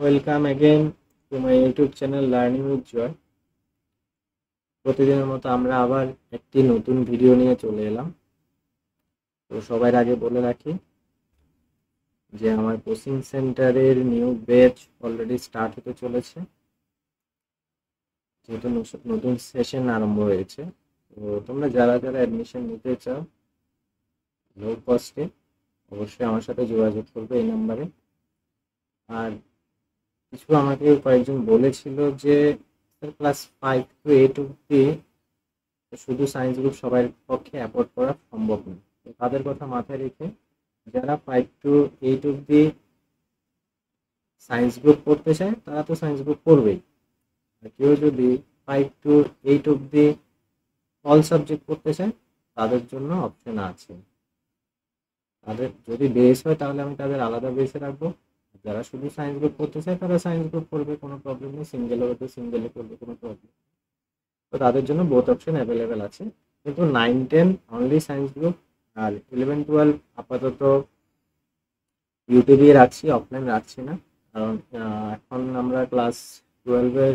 Welcome again to my YouTube channel Learning with Joy. প্রতিদিনের মতো আমরা আবার একটি নতুন ভিডিও নিয়ে চলে এলাম। তো সবার আগে বলে রাখি যে আমার কোচিং সেন্টারের নিউ ব্যাচ অলরেডি স্টার্ট হতে চলেছে, যেহেতু নতুন সেশন আরম্ভ হয়েছে। তো তোমরা যারা যারা অ্যাডমিশন নিতে চাও লো কস্টে অবশ্যই আমার সাথে যোগাযোগ করবে এই নাম্বারে। আর কিছু আমাকে কয়েকজন বলেছিল যে ক্লাস 5 to 8 অব্দি শুধু সায়েন্স গ্রুপ সবার পক্ষে অ্যাফোর্ড করা সম্ভব নয়। তো তাদের কথা মাথায় রেখে যারা 5 to 8 অব্দি সায়েন্স গ্রুপ পড়তে চায় তারা তো সায়েন্স গ্রুপ পড়বেই। আর কেউ যদি 5 to 8 অব্দি অল সাবজেক্ট পড়তে চায় তাদের জন্য অপশন আছে। তাদের যদি বেস হয় তাহলে আমি তাদের আলাদা বেসে রাখবো। যারা শুধু সায়েন্স গ্রুপ পড়তে চায় তারা সায়েন্স গ্রুপ পড়বে, কোনো প্রবলেম নেই। সিঙ্গেলে হতে সিঙ্গেলে করবে, কোনো প্রবলেম। তো তাদের জন্য বোথ অপশন অ্যাভেলেবেল আছে, কিন্তু 9-10 অনলি সায়েন্স গ্রুপ, আর 11-12 আপাতত ইউটিউবে রাখছি, অফলাইন রাখছি না। কারণ এখন আমরা ক্লাস 12-এর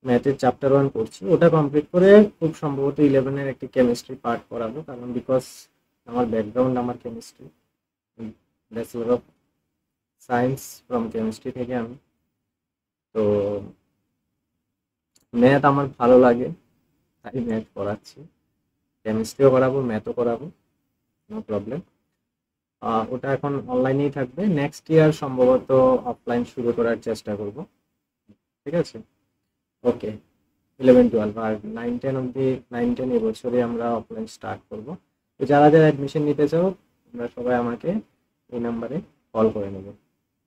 ম্যাথের চ্যাপ্টার 1 করছি, ওটা কমপ্লিট করে খুব সম্ভবত 11-এর একটি কেমিস্ট্রি পার্ট করাবো। কারণ বিকজ আমার ব্যাকগ্রাউন্ড আমার chemistry, bachelor of science from chemistry থেকে আমি। তো ম্যাথ আমার ভালো লাগে তাই ম্যাথ করাচ্ছি, কেমিস্ট্রিও করাবো ম্যাথও করাবো, নো প্রবলেম। ওটা এখন অনলাইনেই থাকবে, নেক্সট ইয়ার সম্ভবত অফলাইন শুরু করার চেষ্টা করব, ঠিক আছে? ওকে, 11-12 আর 9-10 অব্দি 9-10 এবছরে আমরা অফলাইন স্টার্ট করব। তো যারা যারা অ্যাডমিশন নিতে চাও তোমরা সবাই আমাকে এই নাম্বারে কল করে নেবে,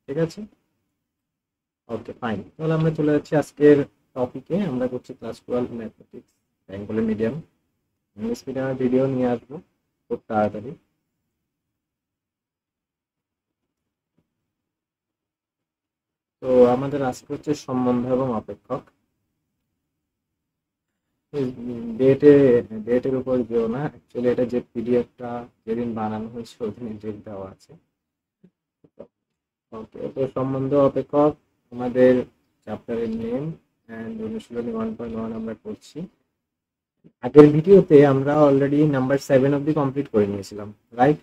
ঠিক আছে? ওকে ফাইন, তাহলে আমরা চলে যাচ্ছি আজকের টপিকে। আমরা করছি class 12 mathematics Bengali medium. English মিডিয়ামের ভিডিও নিয়ে আসবো খুব তাড়াতাড়ি। তো আমাদের আজকে হচ্ছে সম্বন্ধ এবং অপেক্ষক। ডেটের উপর যেও না, অ্যাকচুয়ালি এটা যে পিডিএফটা যেদিন বানানো হয়েছে ওদিন ডেট দেওয়া আছে। ওকে, তো সম্বন্ধ অপেক্ষক আমাদের চ্যাপ্টারের নেম অ্যান্ড অনুশীলনী 1.1 আমরা করছি। আগের ভিডিওতে আমরা অলরেডি নাম্বার 7 অব্দি কমপ্লিট করে নিয়েছিলাম, রাইট?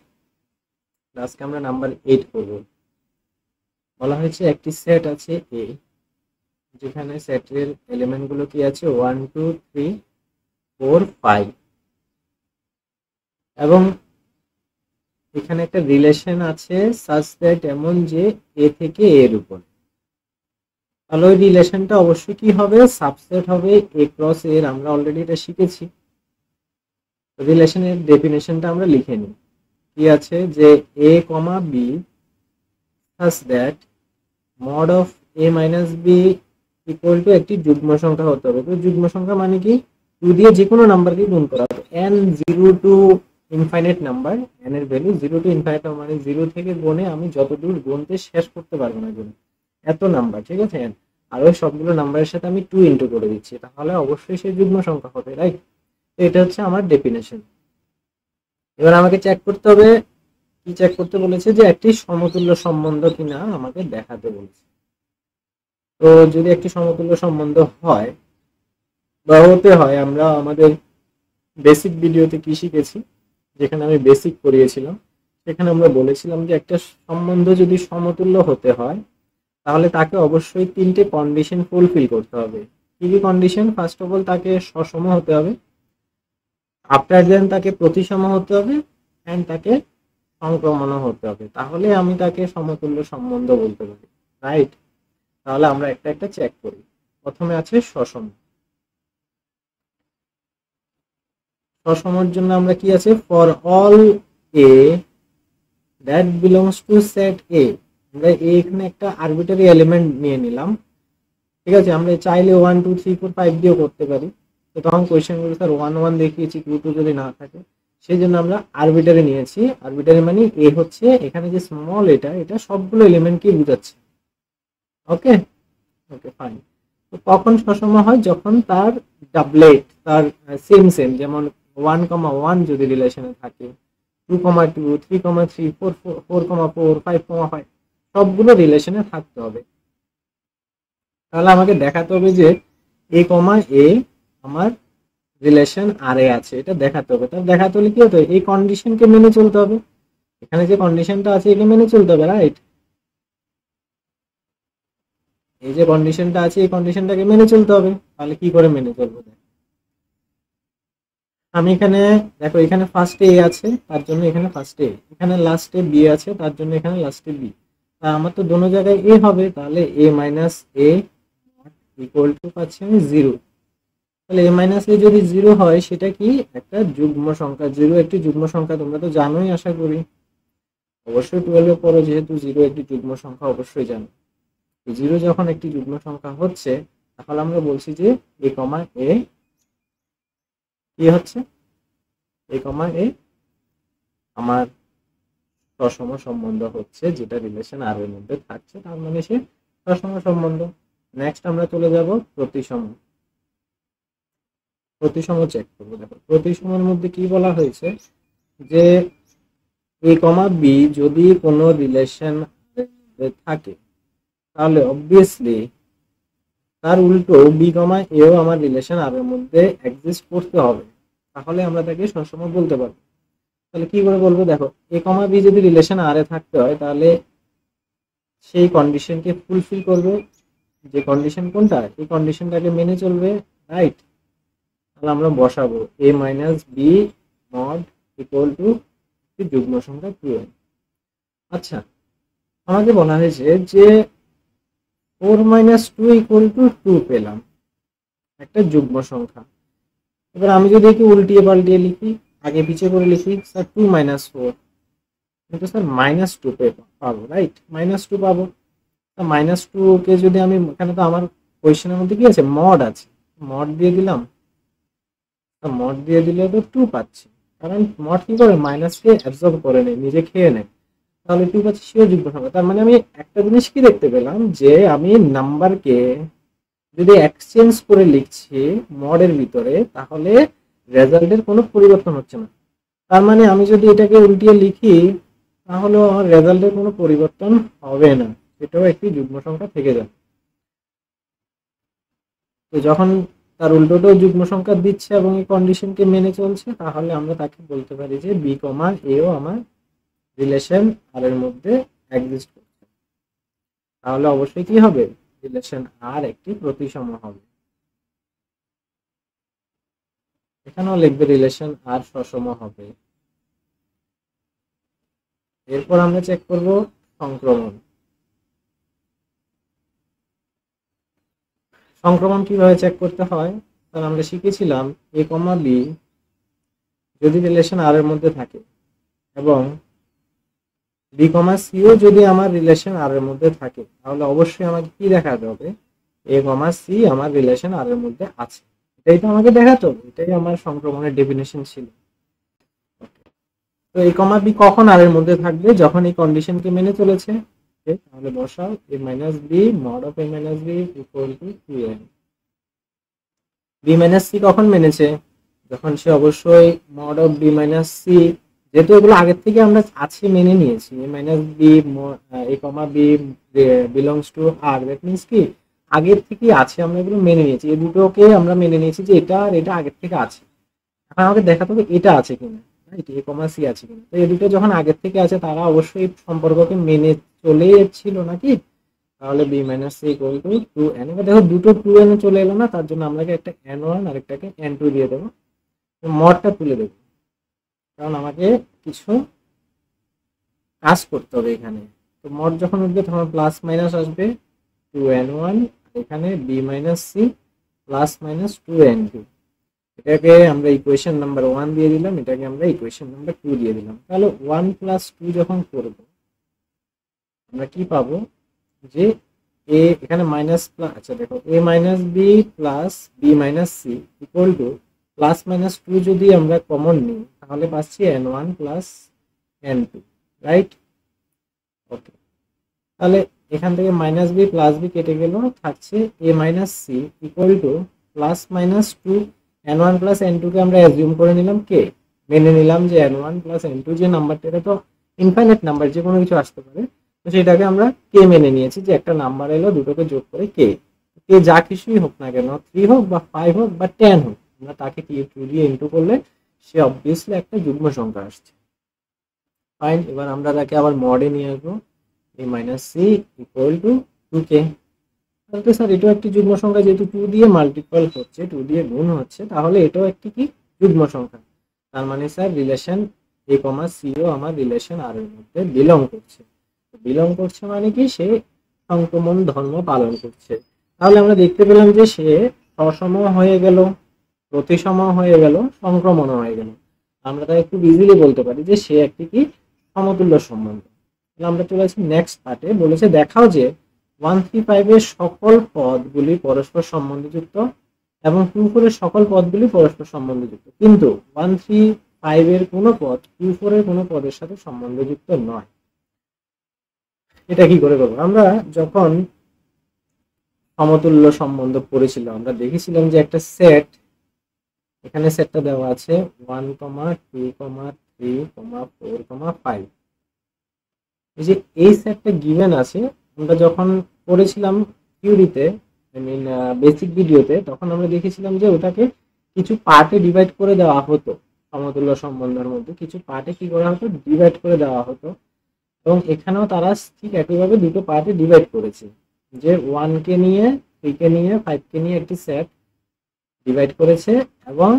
আজকে আমরা নাম্বার 8 করব। বলা হয়েছে একটি সেট আছে এ, যেখানে সেটের এলিমেন্টগুলো কি আছে 1 2 3 4 5, এবং এখানে একটা রিলেশন আছে সাচ দ্যাট এমন যে এ থেকে এর উপর। তাহলে ওই রিলেশনটা অবশ্যই কি হবে? সাবসেট হবে এ ক্রস এর। আমরা অলরেডি এটা শিখেছি। রিলেশনের ডেফিনেশনটা আমরা লিখে নিই। কি আছে যে এ comma B such that mod of a minus b equal to একটি যুগ্ম সংখ্যা হতে হবে। তো যুগ্ম সংখ্যা মানে কি? 2 দিয়ে যে কোনো নাম্বারকে গুণ করা হবে। n 0 to infinite number, n এর ভ্যালু 0 to ইনফাইনাইট মানে 0 থেকে গুণে আমি যতদূর গুনতে শেষ করতে পারবো না গুণ, এত নাম্বার, ঠিক আছে? আর ওই সবগুলো নাম্বারের সাথে আমি 2 ইনটু করে দিচ্ছি, তাহলে অবশ্যই সেই যুগ্ম সংখ্যা হবে, রাইট? তো এটা হচ্ছে আমার ডেফিনেশন। এবার আমাকে চেক করতে হবে, কি চেক করতে বলেছে? যে একটি সমতুল্য সম্বন্ধ কিনা আমাকে দেখাতে বলেছে। তো যদি একটি সমতুল্য সম্বন্ধ হয় বা হতে হয়, আমরা আমাদের বেসিক ভিডিওতে কি শিখেছি, যেখানে আমি বেসিক করিয়েছিলাম, সেখানে আমরা বলেছিলাম যে একটা সম্বন্ধ যদি সমতুল্য হতে হয় তাহলে তাকে অবশ্যই 3টে কন্ডিশন ফুলফিল করতে হবে। কি কি কন্ডিশন? ফার্স্ট অফ অল তাকে সসম হতে হবে, আফটার দেন তাকে প্রতিসম হতে হবে, অ্যান্ড তাকে সংক্রমণও হতে হবে। তাহলে আমি তাকে সমতুল্য সম্বন্ধ বলতে পারি, রাইট? তাহলে আমরা একটা একটা চেক করি। প্রথমে আছে সসম। সসমর জন্য আমরা কি আছে? For all A that belongs to set A. আমরা এখানে একটা আরবিটারি এলিমেন্ট নিয়ে নিলাম, ঠিক আছে? আমরা চাইলে 1 2 3 4 5 দিয়েও করতে পারি। তো তখন কোয়েশ্চেনগুলো স্যার 1 1 দেখিয়েছি, 2 2 যদি না থাকে, সেই জন্য আমরা আরবিটারি নিয়েছি। আরবিটারি মানে এ হচ্ছে এখানে যে স্মল এটা, এটা সবগুলো এলিমেন্টকে বোঝাচ্ছে। ওকে ওকে ফাইন। তো কখন সসম হয়? যখন তার ডাবলেট, তার সেম সেম, যেমন 1,1 যদি রিলেশনে থাকে, 2,2 3,3 4,4 5,5 সবগুলো রিলেশনে থাকতে হবে। তাহলে আমাকে দেখাতে হবে যে এ কমা এ আমার রিলেশন আর এ আছে, এটা দেখাতে হবে। তাহলে দেখাতে হলে কি হতো, এই কন্ডিশনকে মেনে চলতে হবে, এখানে যে কন্ডিশনটা আছে একে মেনে চলতে হবে, রাইট? এই যে কন্ডিশনটা আছে এই কন্ডিশনটাকে মেনে চলতে হবে। তাহলে কি করে মেনে চলবো, আমি এখানে দেখো এখানে ফার্স্টে এ আছে তার জন্য এখানে ফার্স্টে এ, এখানে লাস্টে বি আছে তার জন্য এখানে লাস্টে বি। তা আমার তো দোনো জায়গায় এ হবে, তাহলে এ মাইনাস এ ইকুয়াল টু পাচ্ছি আমি জিরো। তাহলে এ মাইনাস এ যদি জিরো হয় সেটা কি একটা যুগ্ম সংখ্যা, জিরো একটি যুগ্ম সংখ্যা, তোমরা তো জানোই আশা করি, অবশ্যই 12 পড়ো যেহেতু জিরো একটি যুগ্ম সংখ্যা অবশ্যই জানো। জিরো যখন একটি যুগ্ম সংখ্যা হচ্ছে তাহলে আমরা বলছি যে এ কমা এ কি হচ্ছে, এ কমা এ আমার সসম সম্বন্ধ হচ্ছে, যেটা রিলেশন আর এর মধ্যে থাকছে, তার মানে সে সসম সম্বন্ধ। নেক্সট আমরা চলে যাব প্রতিসম। প্রতিসম চেক করবো। দেখো প্রতিসমের মধ্যে কি বলা হয়েছে যে এ কমা বি যদি কোনো রিলেশন থাকে তাহলে অবভিয়াসলি তার উল্টো বি কমা এও আমার রিলেশন আর এর মধ্যে এক্সিস্ট করতে হবে, তাহলে আমরা তাকে সসম বলতে পারবো। তাহলে কি করে বলবো, দেখো এ কমা বি যদি রিলেশন আর এ থাকতে হয় তাহলে সেই কন্ডিশনকে ফুলফিল করবে, যে কন্ডিশন কোনটা, এই কন্ডিশনটাকে মেনে চলবে, রাইট? তাহলে আমরা বসাবো A minus B mod equal to যুগ্ম সংখ্যা 2n। আচ্ছা, আমাকে বলা হয়েছে যে 4 মাইনাস 2 ইকুয়াল টু 2 পেলাম, একটা যুগ্ম সংখ্যা। এবার আমি যদি একে উল্টিয়ে পাল্টিয়ে লিখি, আগে পিছিয়ে করে লিখি, স্যার 2 মাইনাস 4, কিন্তু স্যার মাইনাস 2 পাবো, রাইট? মাইনাস 2 পাবো। মাইনাস 2 কে যদি আমি, এখানে তো আমার কোয়েশ্চেনের মধ্যে কি আছে, মড আছে, মড দিয়ে দিলাম, মড দিয়ে দিলে তো 2 পাচ্ছি, কারণ মড কি করে মাইনাসকে অ্যাবজর্ব করে নেয়, নিজে খেয়ে নেয়। তাহলে 2 পাচ্ছি, সেও যুগ্ম সংখ্যা। তার মানে আমি একটা জিনিস কি দেখতে পেলাম, যে আমি নাম্বারকে যদি এক্সচেঞ্জ করে লিখছি মডের ভিতরে তাহলে রেজাল্টের কোনো পরিবর্তন হচ্ছে না। তার মানে আমি যদি এটাকে উল্টিয়ে লিখি তাহলে আমার রেজাল্টের কোনো পরিবর্তন হবে না, এটাও একটি যুগ্ম সংখ্যা থেকে যাবে। তো যখন তার উল্টোটাও যুগ্ম সংখ্যা দিচ্ছে এবং এই কন্ডিশনকে মেনে চলছে, তাহলে আমরা তাকে বলতে পারি যে বি কমা এও আমার রিলেশন আর এর মধ্যে এক্সিস্ট করছে। তাহলে অবশ্যই কি হবে, রিলেশন আর একটি প্রতিসম হবে। এখানেও লিখবে রিলেশন আর সসম হবে। এরপর আমরা চেক করব সংক্রমণ। সংক্রমণ কিভাবে চেক করতে হয়, তাহলে আমরা শিখেছিলাম এ কমা বি যদি রিলেশন আর এর মধ্যে থাকে এবং বি কমা সিও যদি আমার রিলেশন আর এর মধ্যে থাকে, তাহলে অবশ্যই আমাকে কি দেখাতে হবে, এ কমা সি আমার রিলেশন আর এর মধ্যে আছে, এটাই তো আমাকে দেখাতো, এটাই আমার সংক্রমণের ডেফিনেশন ছিল। তো এ কমা বি কখন আর এর মধ্যে থাকবে, যখন এই কন্ডিশনকে মেনে চলেছে। তাহলে বসাও A minus B mod of A minus B equal to 2n। B minus C কখন মেনেছে, যখন সে অবশ্যই mod of B minus C, যেহেতু এগুলো আগের থেকে আমরা আছে মেনে নিয়েছি, A minus B A comma B belongs to R, that means কি আগের থেকে আছে, আমরা এগুলো মেনে নিয়েছি, এই দুটোকে আমরা মেনে নিয়েছি যে এটা আর এটা আগের থেকে আছে। এখন আমাকে দেখাতে হবে এটা আছে কিনা, রাইট? এ কমা সি আছে কিনা। তো এই দুটো যখন আগের থেকে আছে তারা অবশ্যই সম্পর্ককে মেনে চলে ছিল নাকি, তাহলে B minus C equal to 2n। এবার দেখো দুটো 2n চলে এলো না, তার জন্য আমরা একটা n1 আর একটাকে n2 দিয়ে দেবো, মডটা তুলে দেবো, কারণ আমাকে কিছু কাজ করতে হবে এখানে। তো মড যখন উঠবে তখন প্লাস মাইনাস আসবে 2n1, এখানে B minus C plus minus 2n2। এটাকে আমরা ইকুয়েশন নাম্বার 1 দিয়ে দিলাম, এটাকে আমরা ইকুয়েশন নাম্বার 2 দিয়ে দিলাম। তাহলে 1 প্লাস 2 যখন করব আমরা কি পাবো, যে এ এখানে মাইনাস, আচ্ছা দেখো A minus B plus B minus C equal to plus minus 2 যদি আমরা কমন নিই তাহলে পাচ্ছি n1 প্লাস n2, রাইট? ওকে, তাহলে এখান থেকে মাইনাস বি প্লাস বি কেটে গেল, থাকছে A minus C equal to plus minus 2 n1 plus n2 কে আমরা অ্যাজিউম করে নিলাম কে, মেনে নিলাম যে n1 প্লাস n2 যে নাম্বারটা, এটা তো ইনফাইনাইট নাম্বার, যে কোনো কিছু আসতে পারে, তো সেটাকে আমরা কে মেনে নিয়েছি, যে একটা নাম্বার এলো দুটোকে যোগ করে কে। এ যা কিছুই হোক না কেন, 3 হোক বা 5 হোক বা 10 হোক, আমরা তাকে 2 দিয়ে ইনটু করলে সে অবভিয়াসলি একটা যুগ্ম সংখ্যা আসছে। ফাইন, এবার আমরা তাকে আবার মডে নিয়ে আসবো, a minus C equal to 2k। তাহলে স্যার এটাও একটি যুগ্ম সংখ্যা, যেহেতু 2 দিয়ে মাল্টিপল হচ্ছে, 2 দিয়ে গুণ হচ্ছে, তাহলে এটাও একটি কি যুগ্ম সংখ্যা। তার মানে sir relation a comma C ও আমার রিলেশন আর এর মধ্যে বিলং করছে। বিলং করছে মানে কি, সে সংক্রমণ ধর্ম পালন করছে। তাহলে আমরা দেখতে পেলাম যে সে সসম হয়ে গেল, প্রতিসম হয়ে গেল, সংক্রমণ হয়ে গেল। আমরা তাই একটু ইজিলি বলতে পারি যে সে একটি কি সমতুল্য সম্বন্ধ। তাহলে আমরা চলে আসি নেক্সট পার্টে, বলেছে দেখাও যে 135 এর সকল পদগুলি পরস্পর সম্বন্ধযুক্ত এবং 24 এর সকল পদগুলি পরস্পর সম্বন্ধযুক্ত, কিন্তু 135 এর কোনো পদ 24 এর কোনো পদের সাথে সম্বন্ধযুক্ত নয়। এটা কি করে করবো? আমরা যখন সমতুল্য সম্বন্ধ পড়েছিলাম, আমরা দেখেছিলাম যে একটা সেট, এখানে সেটটা দেওয়া আছে 1, 2, 3, 4, 5। এই যে এই সেটটা গিভেন আছে, আমরা যখন পড়েছিলাম থিওরিতে, আই মিন বেসিক ভিডিওতে, তখন আমরা দেখেছিলাম যে ওটাকে কিছু পার্টে ডিভাইড করে দেওয়া হতো। সমতুল্য সম্বন্ধের মধ্যে কিছু পার্টে কি করা হতো, ডিভাইড করে দেওয়া হতো। এবং এখানেও তারা ঠিক একইভাবে দুটো পার্টে ডিভাইড করেছে, যে 1 কে নিয়ে, 3 কে নিয়ে, 5 কে নিয়ে একটি সেট ডিভাইড করেছে, এবং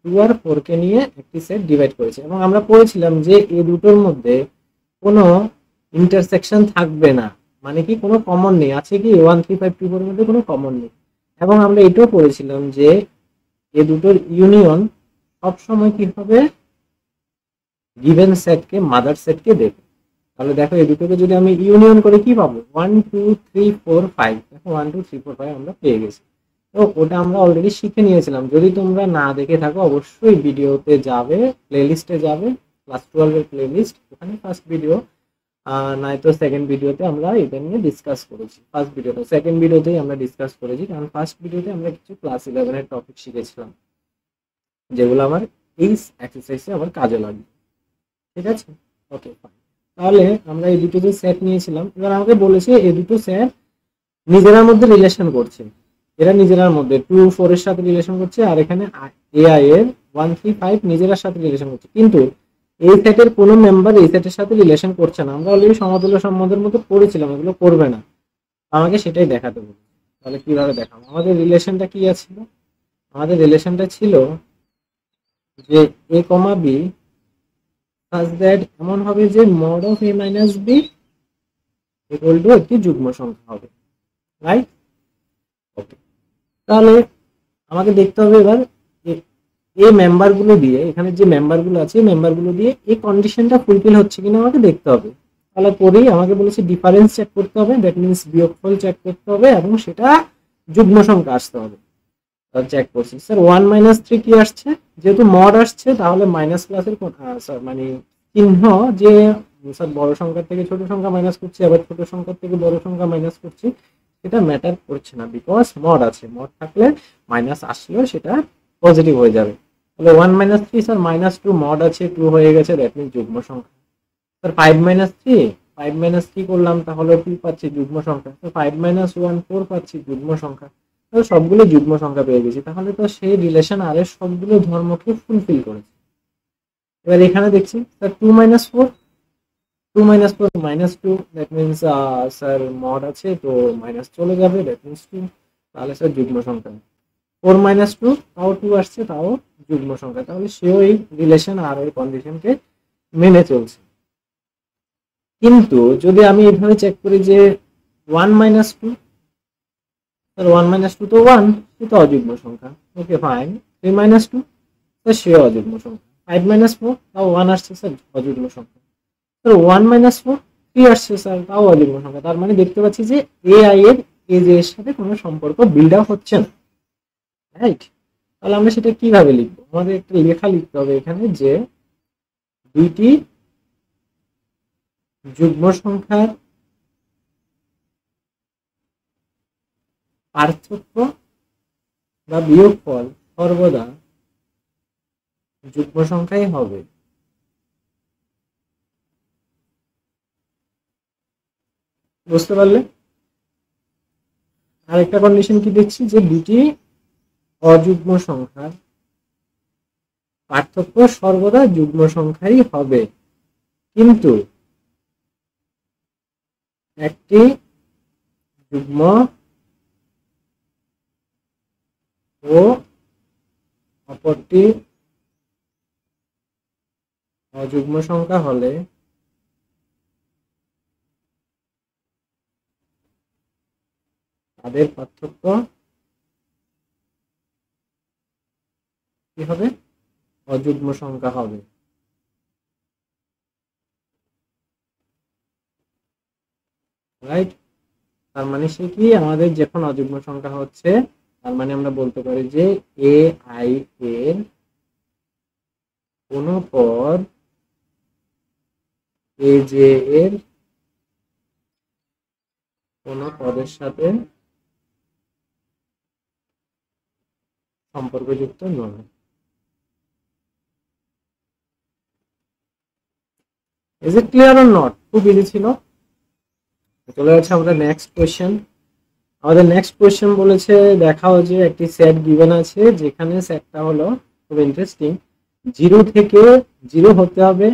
2 আর 4 কে নিয়ে একটি সেট ডিভাইড করেছে। এবং আমরা পড়েছিলাম যে এই দুটোর মধ্যে কোনো ইন্টারসেকশন থাকবে না, মানে কি কোনো কমন নেই, আছে কি 1, 3, 5, 2, 4 এর মধ্যে কোনো কমন নেই। এবং আমরা এটাও পড়েছিলাম যে এই দুটোর ইউনিয়ন সবসময় কি হবে, গিভেন সেটকে মাদার সেটকে দেবে। তাহলে দেখো এই দুটোকে যদি আমি ইউনিয়ন করে কি পাবো, 1, 2, 3, 4, 5, দেখো 1, 2, 3, 4, 5 আমরা পেয়ে গেছি। তো ওটা আমরা অলরেডি শিখে নিয়েছিলাম। যদি তোমরা না দেখে থাকো অবশ্যই ভিডিওতে যাবে, প্লেলিস্টে যাবে, ক্লাস 12 এর প্লেলিস্ট, ওখানে ফার্স্ট ভিডিও নাই তো সেকেন্ড ভিডিওতে আমরা এটা নিয়ে ডিসকাস করেছি। ফার্স্ট ভিডিওতে, সেকেন্ড ভিডিওতেই আমরা ডিসকাস করেছি, কারণ ফার্স্ট ভিডিওতে আমরা কিছু ক্লাস 11 এর টপিক শিখেছিলাম, যেগুলো আমার এই এক্সারসাইজে আমার কাজে লাগবে। ঠিক আছে, ওকে ফাইন। তাহলে আমরা এই দুটো যে সেট নিয়েছিলাম, এবার আমাকে বলেছে এই দুটো সেট নিজেরার মধ্যে রিলেশন করছে, এরা নিজেরার মধ্যে 2, 4 এর সাথে রিলেশন করছে, আর এখানে এআই এর 1, 3, 5 নিজেরার সাথে রিলেশন করছে, কিন্তু এই সেটের কোনো মেম্বার এই সেটের সাথে রিলেশন করছে না। আমরা অলরেডি সমতুল্য সম্বন্ধের মধ্যে পড়েছিলাম, এগুলো করবে না, আমাকে সেটাই দেখাতে হবে। তাহলে কিভাবে দেখাবো? আমাদের রিলেশনটা কি ছিল? আমাদের রিলেশনটা ছিল যে a, b such that এমন হবে যে mod of a minus b equal to একটি যুগ্ম সংখ্যা হবে, রাইট? ওকে, তাহলে আমাকে দেখতে হবে এবার এই মেম্বারগুলো দিয়ে, এখানে যে মেম্বারগুলো আছে এই মেম্বারগুলো দিয়ে এই কন্ডিশনটা ফুলফিল হচ্ছে কিনা আমাকে দেখতে হবে। তাহলে পরেই আমাকে বলেছে ডিফারেন্স চেক করতে হবে, দ্যাট মিনস বিয়োগফল চেক করতে হবে, এবং সেটা যুগ্ম সংখ্যা আসতে হবে। চেক করছি স্যার 1 মাইনাস 3 কি আসছে, যেহেতু মড আসছে তাহলে মাইনাস প্লাসের স্যার মানে চিহ্ন, যে স্যার বড় সংখ্যা থেকে ছোট সংখ্যা মাইনাস করছি, আবার ছোট সংখ্যা থেকে বড় সংখ্যা মাইনাস করছি, এটা ম্যাটার করছে না, বিকজ মড আছে। মড থাকলে মাইনাস আসলেও সেটা পজিটিভ হয়ে যাবে। তাহলে 1 মাইনাস 3 স্যার মাইনাস 2, মড আছে 2 হয়ে গেছে, দ্যাট মিনস যুগ্ম সংখ্যা। স্যার 5 মাইনাস 3, 5 মাইনাস 3 করলাম, তাহলে 2 পাচ্ছি, যুগ্ম সংখ্যা। তো 5 মাইনাস 1, 4 পাচ্ছি, যুগ্ম সংখ্যা। তাহলে সবগুলো যুগ্ম সংখ্যা পেয়ে গেছি, তাহলে তো সেই রিলেশন আর এর সবগুলো ধর্মকে ফুলফিল করেছে। এবার এখানে দেখছি sir 2 minus 4, 2 minus 4 minus 2, that means sir mod আছে তো মাইনাস চলে যাবে, দ্যাট মিনস 2, তাহলে স্যার যুগ্ম সংখ্যা। 4 মাইনাস 2, তাও 2 আসছে, তাও যুগ্ম সংখ্যা, তাহলে সেও এই রিলেশন আর ওই কন্ডিশনকে মেনে চলছে। কিন্তু যদি আমি এইভাবে চেক করি যে 1 মাইনাস 2, স্যার 1 মাইনাস 2 তো 1, সে তো অযুগ্ম সংখ্যা, ওকে ফাইন। 3 মাইনাস 2, স্যার সেও অযুগ্ম সংখ্যা। 5 মাইনাস 4, তাও 1 আসছে, স্যার অযুগ্ম সংখ্যা। স্যার 1 মাইনাস 4, 3 আসছে, স্যার তাও অযুগ্ম সংখ্যা। তার মানে দেখতে পাচ্ছি যে এআই এর এজ এর সাথে কোনো সম্পর্ক বিল্ড আপ হচ্ছে না, রাইট? তাহলে আমরা সেটা কিভাবে লিখবো? আমাদের একটা লেখা লিখতে হবে এখানে যে দুইটি যুগ্ম সংখ্যার পার্থক্য বা বিয়োগফল সর্বদা যুগ্ম সংখ্যাই হবে। বুঝতে পারলে? আরেকটা কন্ডিশন কি দেখছি যে দুটি অযুগ্ম সংখ্যার পার্থক্য সর্বদা যুগ্ম সংখ্যাই হবে, কিন্তু একটি যুগ্ম ও অপরটি অযুগ্ম সংখ্যা হলে তাদের পার্থক্য কি হবে? অযুগ্ম সংখ্যা হবে। রাইট? তার মানে সে কি, আমাদের যখন অযুগ্ম সংখ্যা হচ্ছে তার মানে আমরা বলতে পারি যে এ আই এর কোন পদ এ জে এর কোন পদের সাথে সম্পর্কযুক্ত নয়। Is it clear or not? খুব ইজি ছিল। চলে যাচ্ছে আমাদের নেক্সট কোয়েশ্চেন। আমাদের নেক্সট কোয়েশ্চেন বলেছে দেখাও যে একটি সেট গিভেন আছে যেখানে সেটটা হলো খুব ইন্টারেস্টিং, 0 থেকে 0 হতে হবে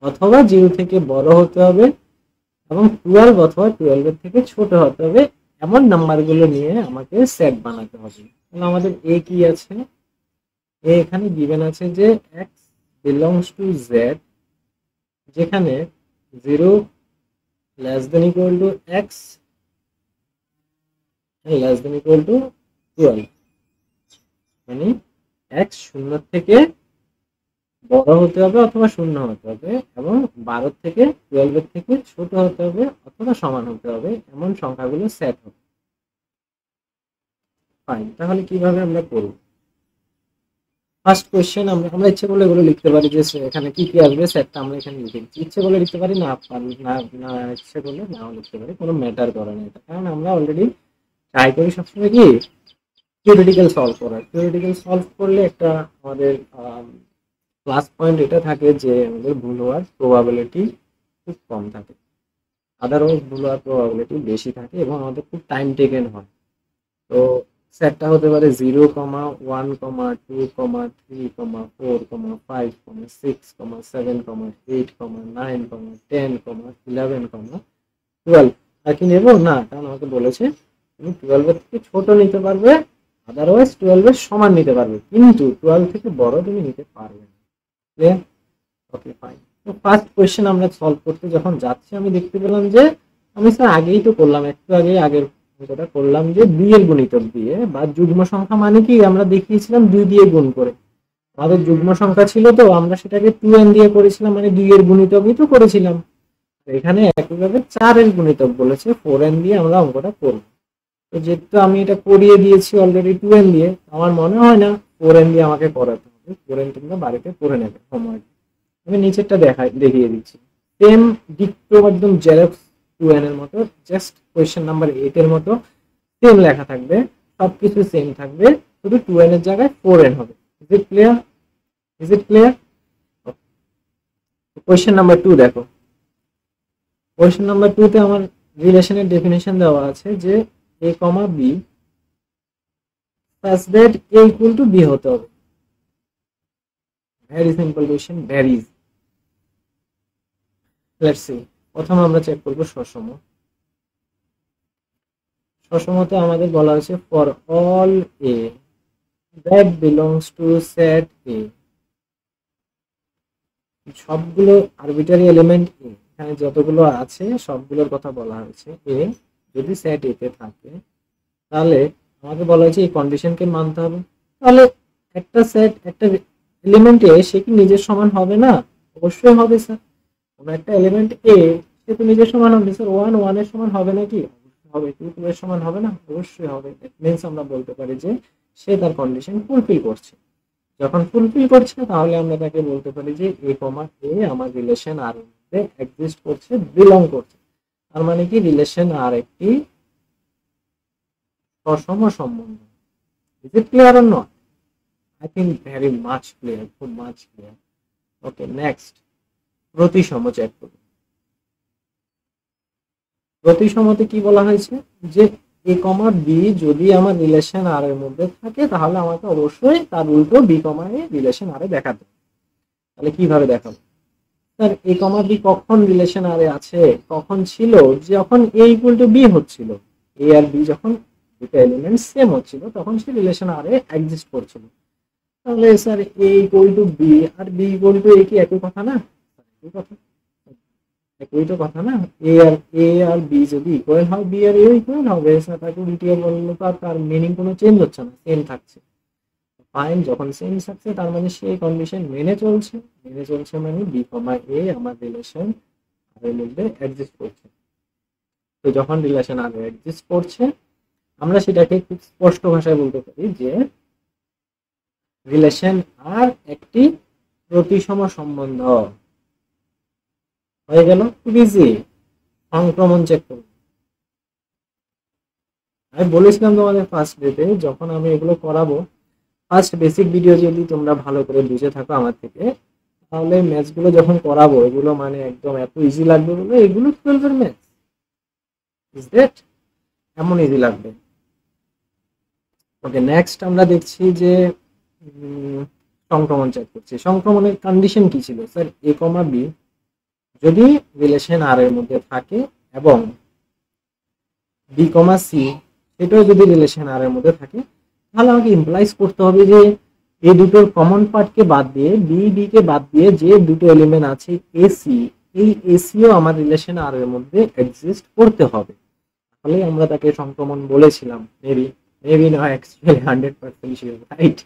অথবা 0 থেকে বড় হতে হবে এবং 12 অথবা 12 এর থেকে ছোট হতে হবে, এমন নাম্বারগুলো নিয়ে আমাকে সেট বানাতে হবে। তাহলে আমাদের এ কি আছে? এ এখানে গিভেন আছে যে x belongs to z, যেখানে 0 less than equal to x and less than equal to 12, মানে x 0 থেকে বড় হতে হবে অথবা 0 হতে হবে এবং 12 থেকে 12 এর থেকে ছোট হতে হবে অথবা সমান হতে হবে, এমন সংখ্যাগুলো সেট হবে। ফাইন, তাহলে কিভাবে আমরা করব? ফার্স্ট কোশ্চেন আমরা ইচ্ছে করলে এগুলো লিখতে পারি যে এখানে কি কি আসবে সেটটা আমরা এখানে লিখে দিচ্ছি, ইচ্ছে করলে লিখতে পারি, না না না ইচ্ছে করলে নাও লিখতে পারি, কোনো ম্যাটার করে না এটা, কারণ আমরা অলরেডি ট্রাই করি সবসময় কি থিওরিটিক্যাল সলভ করার। থিওরিটিক্যাল সলভ করলে একটা আমাদের প্লাস পয়েন্ট এটা থাকে যে আমাদের ভুল হওয়ার প্রবাবিলিটি খুব কম থাকে, আদারওয়াইজ ভুল হওয়ার প্রবাবিলিটি বেশি থাকে এবং আমাদের খুব টাইম টেকেন হয়। তো সেটটা হতে পারে 0, 1, 2, 3, 4, 5, 6, 7, 8, 9, 10, 11, 12। আর কি নেবো না, কারণ আমাকে বলেছে তুমি 12 এর থেকে ছোট নিতে পারবে, আদারওয়াইজ 12 এর সমান নিতে পারবে, কিন্তু 12 থেকে বড় তুমি নিতে পারবে না। ক্লিয়ার? Okay fine. তো ফার্স্ট কোয়েশ্চেন আমরা সলভ করতে যখন যাচ্ছি আমি দেখতে পেলাম যে আমি স্যার আগেই তো করলাম, একটু আগে আগের যেটা করলাম যে 2 এর গুণিতক দিয়ে, বা যুগ্ম সংখ্যা মানে কি আমরা দেখিয়েছিলাম 2 দিয়ে গুণ করে, আমাদের যুগ্ম সংখ্যা ছিল তো আমরা সেটাকে 2n দিয়ে করেছিলাম, মানে 2 এর গুণিতকই তো করেছিলাম। এখানে একইভাবে 4 এর গুণিতক বলেছে 4n দিয়ে আমরা অঙ্কটা করব। তো যেহেতু আমি এটা করিয়ে দিয়েছি অলরেডি 2n দিয়ে, আমার মনে হয় না 4n দিয়ে আমাকে করাতে হবে, 4n তোমরা বাড়িতে করে নেবে হোমওয়ার্ক। আমি নিচেরটা দেখিয়ে দিচ্ছি, সেম ডিক্টো একদম জেরক্স 2n এর মতো, জাস্ট কোয়েশ্চেন নাম্বার 8 এর মতো সেম লেখা থাকবে, সবকিছু সেম থাকবে, শুধু 2n এর জায়গায় 4n হবে। Is it clear? Is it clear? Question number 2 দেখো। কোয়েশ্চেন নাম্বার 2 তে আমার রিলেশনের ডেফিনিশন দেওয়া আছে যে a, b such that a equal to b হতে হবে। Very simple question, very easy. Let's see, প্রথমে আমরা চেক করব সসম। সসমতে আমাদের বলা আছে for all a that belongs to set a, সবগুলো আরবিটারি এলিমেন্ট a, এখানে যতগুলো আছে সবগুলোর কথা বলা হয়েছে, a যদি সেট a তে থাকে তাহলে আমাকে বলা হয়েছে এই কন্ডিশনকে মানতে হবে। তাহলে একটা সেট একটা এলিমেন্ট a সে কি নিজের সমান হবে না? অবশ্যই হবে স্যার। কোনো একটা এলিমেন্ট a সে তো নিজের সমান হবে স্যার। 1 1 এর সমান হবে নাকি? হবে। 2 2 এর সমান হবে না? অবশ্যই হবে। দ্যাট মিন্স আমরা বলতে পারি যে সে তার কন্ডিশন ফুলফিল করছে। যখন ফুলফিল করছে তাহলে আমরা তাকে বলতে পারি যে a, a আমার রিলেশন আর মধ্যে এক্সিস্ট করছে, বিলং করছে। তার মানে কি রিলেশন আর একটি সসম সম্বন্ধ। Is it clear or not? I think very much clear, খুব মাচ ক্লিয়ার। ওকে, নেক্সট প্রতিসম চেক করুন। প্রতিসমতে কি বলা হয়েছে যে এ কমা বি যদি আমার রিলেশন আর এর মধ্যে থাকে তাহলে আমাকে অবশ্যই তার উল্টো B comma a relation R এ দেখাতে হবে। তাহলে কিভাবে দেখাবো? স্যার এ কমা বি কখন রিলেশন আর এ আছে, কখন ছিল, যখন এ ইকুয়াল টু বি হচ্ছিল, এ আর বি যখন দুটো এলিমেন্ট সেম হচ্ছিল তখন সে রিলেশন আর এ এক্সিস্ট করছিল। তাহলে sir A equal to B আর বি ইকুয়াল টু এ কি একই কথা না? একই কথা, একই তো কথা না। এ আর বি যদি ইকুয়াল হয় বি আর এ ইকুয়াল হবে, তাকে উল্টিয়ে বললে তো আর তার মিনিং কোনো চেঞ্জ হচ্ছে না, সেম থাকছে। ফাইন, যখন সেম থাকছে তার মানে সেই কন্ডিশন মেনে চলছে, মেনে চলছে মানে বি কমা এ আমার রিলেশন আর এর মধ্যে এক্সিস্ট করছে। তো যখন রিলেশন আর এক্সিস্ট করছে আমরা সেটাকে খুব স্পষ্ট ভাষায় বলতে পারি যে রিলেশন আর একটি প্রতিসম সম্বন্ধ হয়ে গেল। খুব ইজি, সংক্রমণ চেক করুন। আমি বলেছিলাম তোমাদের ফার্স্ট ডেতে যখন আমি এগুলো করাবো, ফার্স্ট বেসিক ভিডিও যদি তোমরা ভালো করে বুঝে থাকো আমার থেকে, তাহলে ম্যাথগুলো যখন করাবো এগুলো মানে একদম এত ইজি লাগবে বলে, এগুলো 12 এর ম্যাথ, ইজ দ্যাট এমন ইজি লাগবে। ওকে, নেক্সট আমরা দেখছি যে সংক্রমণ চেক করছি। সংক্রমণের কন্ডিশন কি ছিল? স্যার এ কমা বি যদি রিলেশন আর এর মধ্যে থাকে এবং বি কমা সি সেটাও যদি রিলেশন আর এর মধ্যে থাকে, তাহলে আমাকে ইমপ্লাইজ করতে হবে যে এই দুটোর কমন পার্টকে বাদ দিয়ে বি ডি কে বাদ দিয়ে যে দুটো এলিমেন্ট আছে এসি, এই এসিও আমার রিলেশন আর এর মধ্যে এক্সিস্ট করতে হবে। তাহলে আমরা তাকে সংক্রমণ বলেছিলাম, মেবি মেবি নয়, actually 100% sure, right?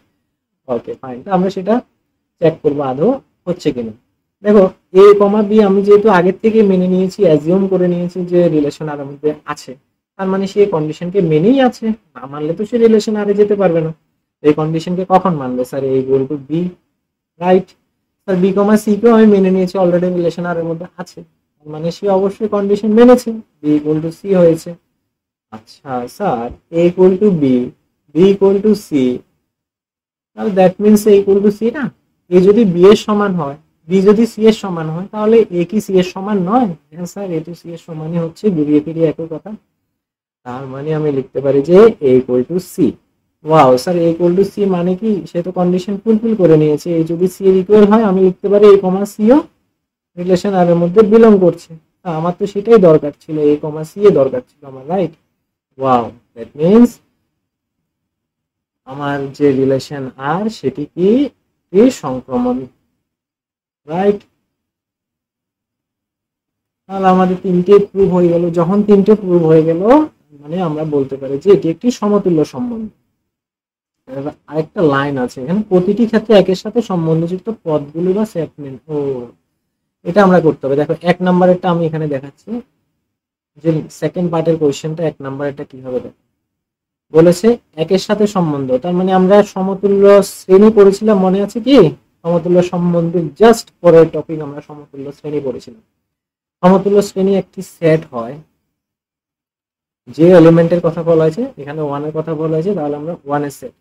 Okay fine, তো আমরা সেটা চেক করবো আদৌ হচ্ছে কিনা। দেখো এ কমা বি আমি যেহেতু আগের থেকে মেনে নিয়েছি, অ্যাজিউম করে নিয়েছি যে রিলেশন আর মধ্যে আছে, তার মানে সে কন্ডিশনকে মেনেই আছে, না মানলে তো সে রিলেশন আরে যেতে পারবে না। এই কন্ডিশনকে কখন মানবে? Sir A equal to B, right? Sir B comma C কেও আমি মেনে নিয়েছি অলরেডি রিলেশন আর মধ্যে আছে, তার মানে সে অবশ্যই কন্ডিশন মেনেছে, বি ইকুয়াল টু সি হয়েছে। আচ্ছা sir A equal to B, B equal to C, তাহলে that means A equal to C না? এ যদি বি এর সমান হয়, বি যদি সি এর সমান হয়, তাহলে এ কি সি এর সমান নয়? হ্যাঁ স্যার, এ তো সি এর সমানই হচ্ছে, ঘুরিয়ে ফিরিয়ে একই কথা। তার মানে আমি লিখতে পারি যে A equal to C. Wow sir, A equal to C মানে কি সে তো কন্ডিশন ফুলফিল করে নিয়েছে। এই যদি সি এর ইকুয়াল হয় আমি লিখতে পারি এ কমা সিও রিলেশন আর এর মধ্যে বিলং করছে। আমার তো সেটাই দরকার ছিল, এ কমা সি এ দরকার ছিল আমার, রাইট? ওয়াও, দ্যাট মিনস আমার যে রিলেশন আর সেটি কি সংক্রমণ, রাইট? তাহলে আমাদের তিনটে প্রুভ হয়ে গেল। যখন তিনটে প্রুভ হয়ে গেল মানে আমরা বলতে পারি যে এটি একটি সমতুল্য সম্বন্ধ। আরেকটা লাইন আছে এখানে, প্রতিটি ক্ষেত্রে একের সাথে সম্বন্ধযুক্ত পদগুলি বা সেগমেন্ট। ও, এটা আমরা করতে হবে। দেখো এক নাম্বারেরটা আমি এখানে দেখাচ্ছি, যে সেকেন্ড পার্টের কোয়েশ্চেনটা এক নাম্বারেরটা কিভাবে দেখো বলেছে একের সাথে সম্বন্ধ, তার মানে আমরা সমতুল্য শ্রেণী পড়েছিলাম, মনে আছে কি? সমতুল্য সম্বন্ধের জাস্ট পরের টপিক আমরা সমতুল্য শ্রেণী পড়েছিলাম। সমতুল্য শ্রেণী একটি সেট হয়, যে এলিমেন্টের কথা বলা হয়েছে এখানে ওয়ানের কথা বলা হয়েছে, তাহলে আমরা ওয়ানের সেট,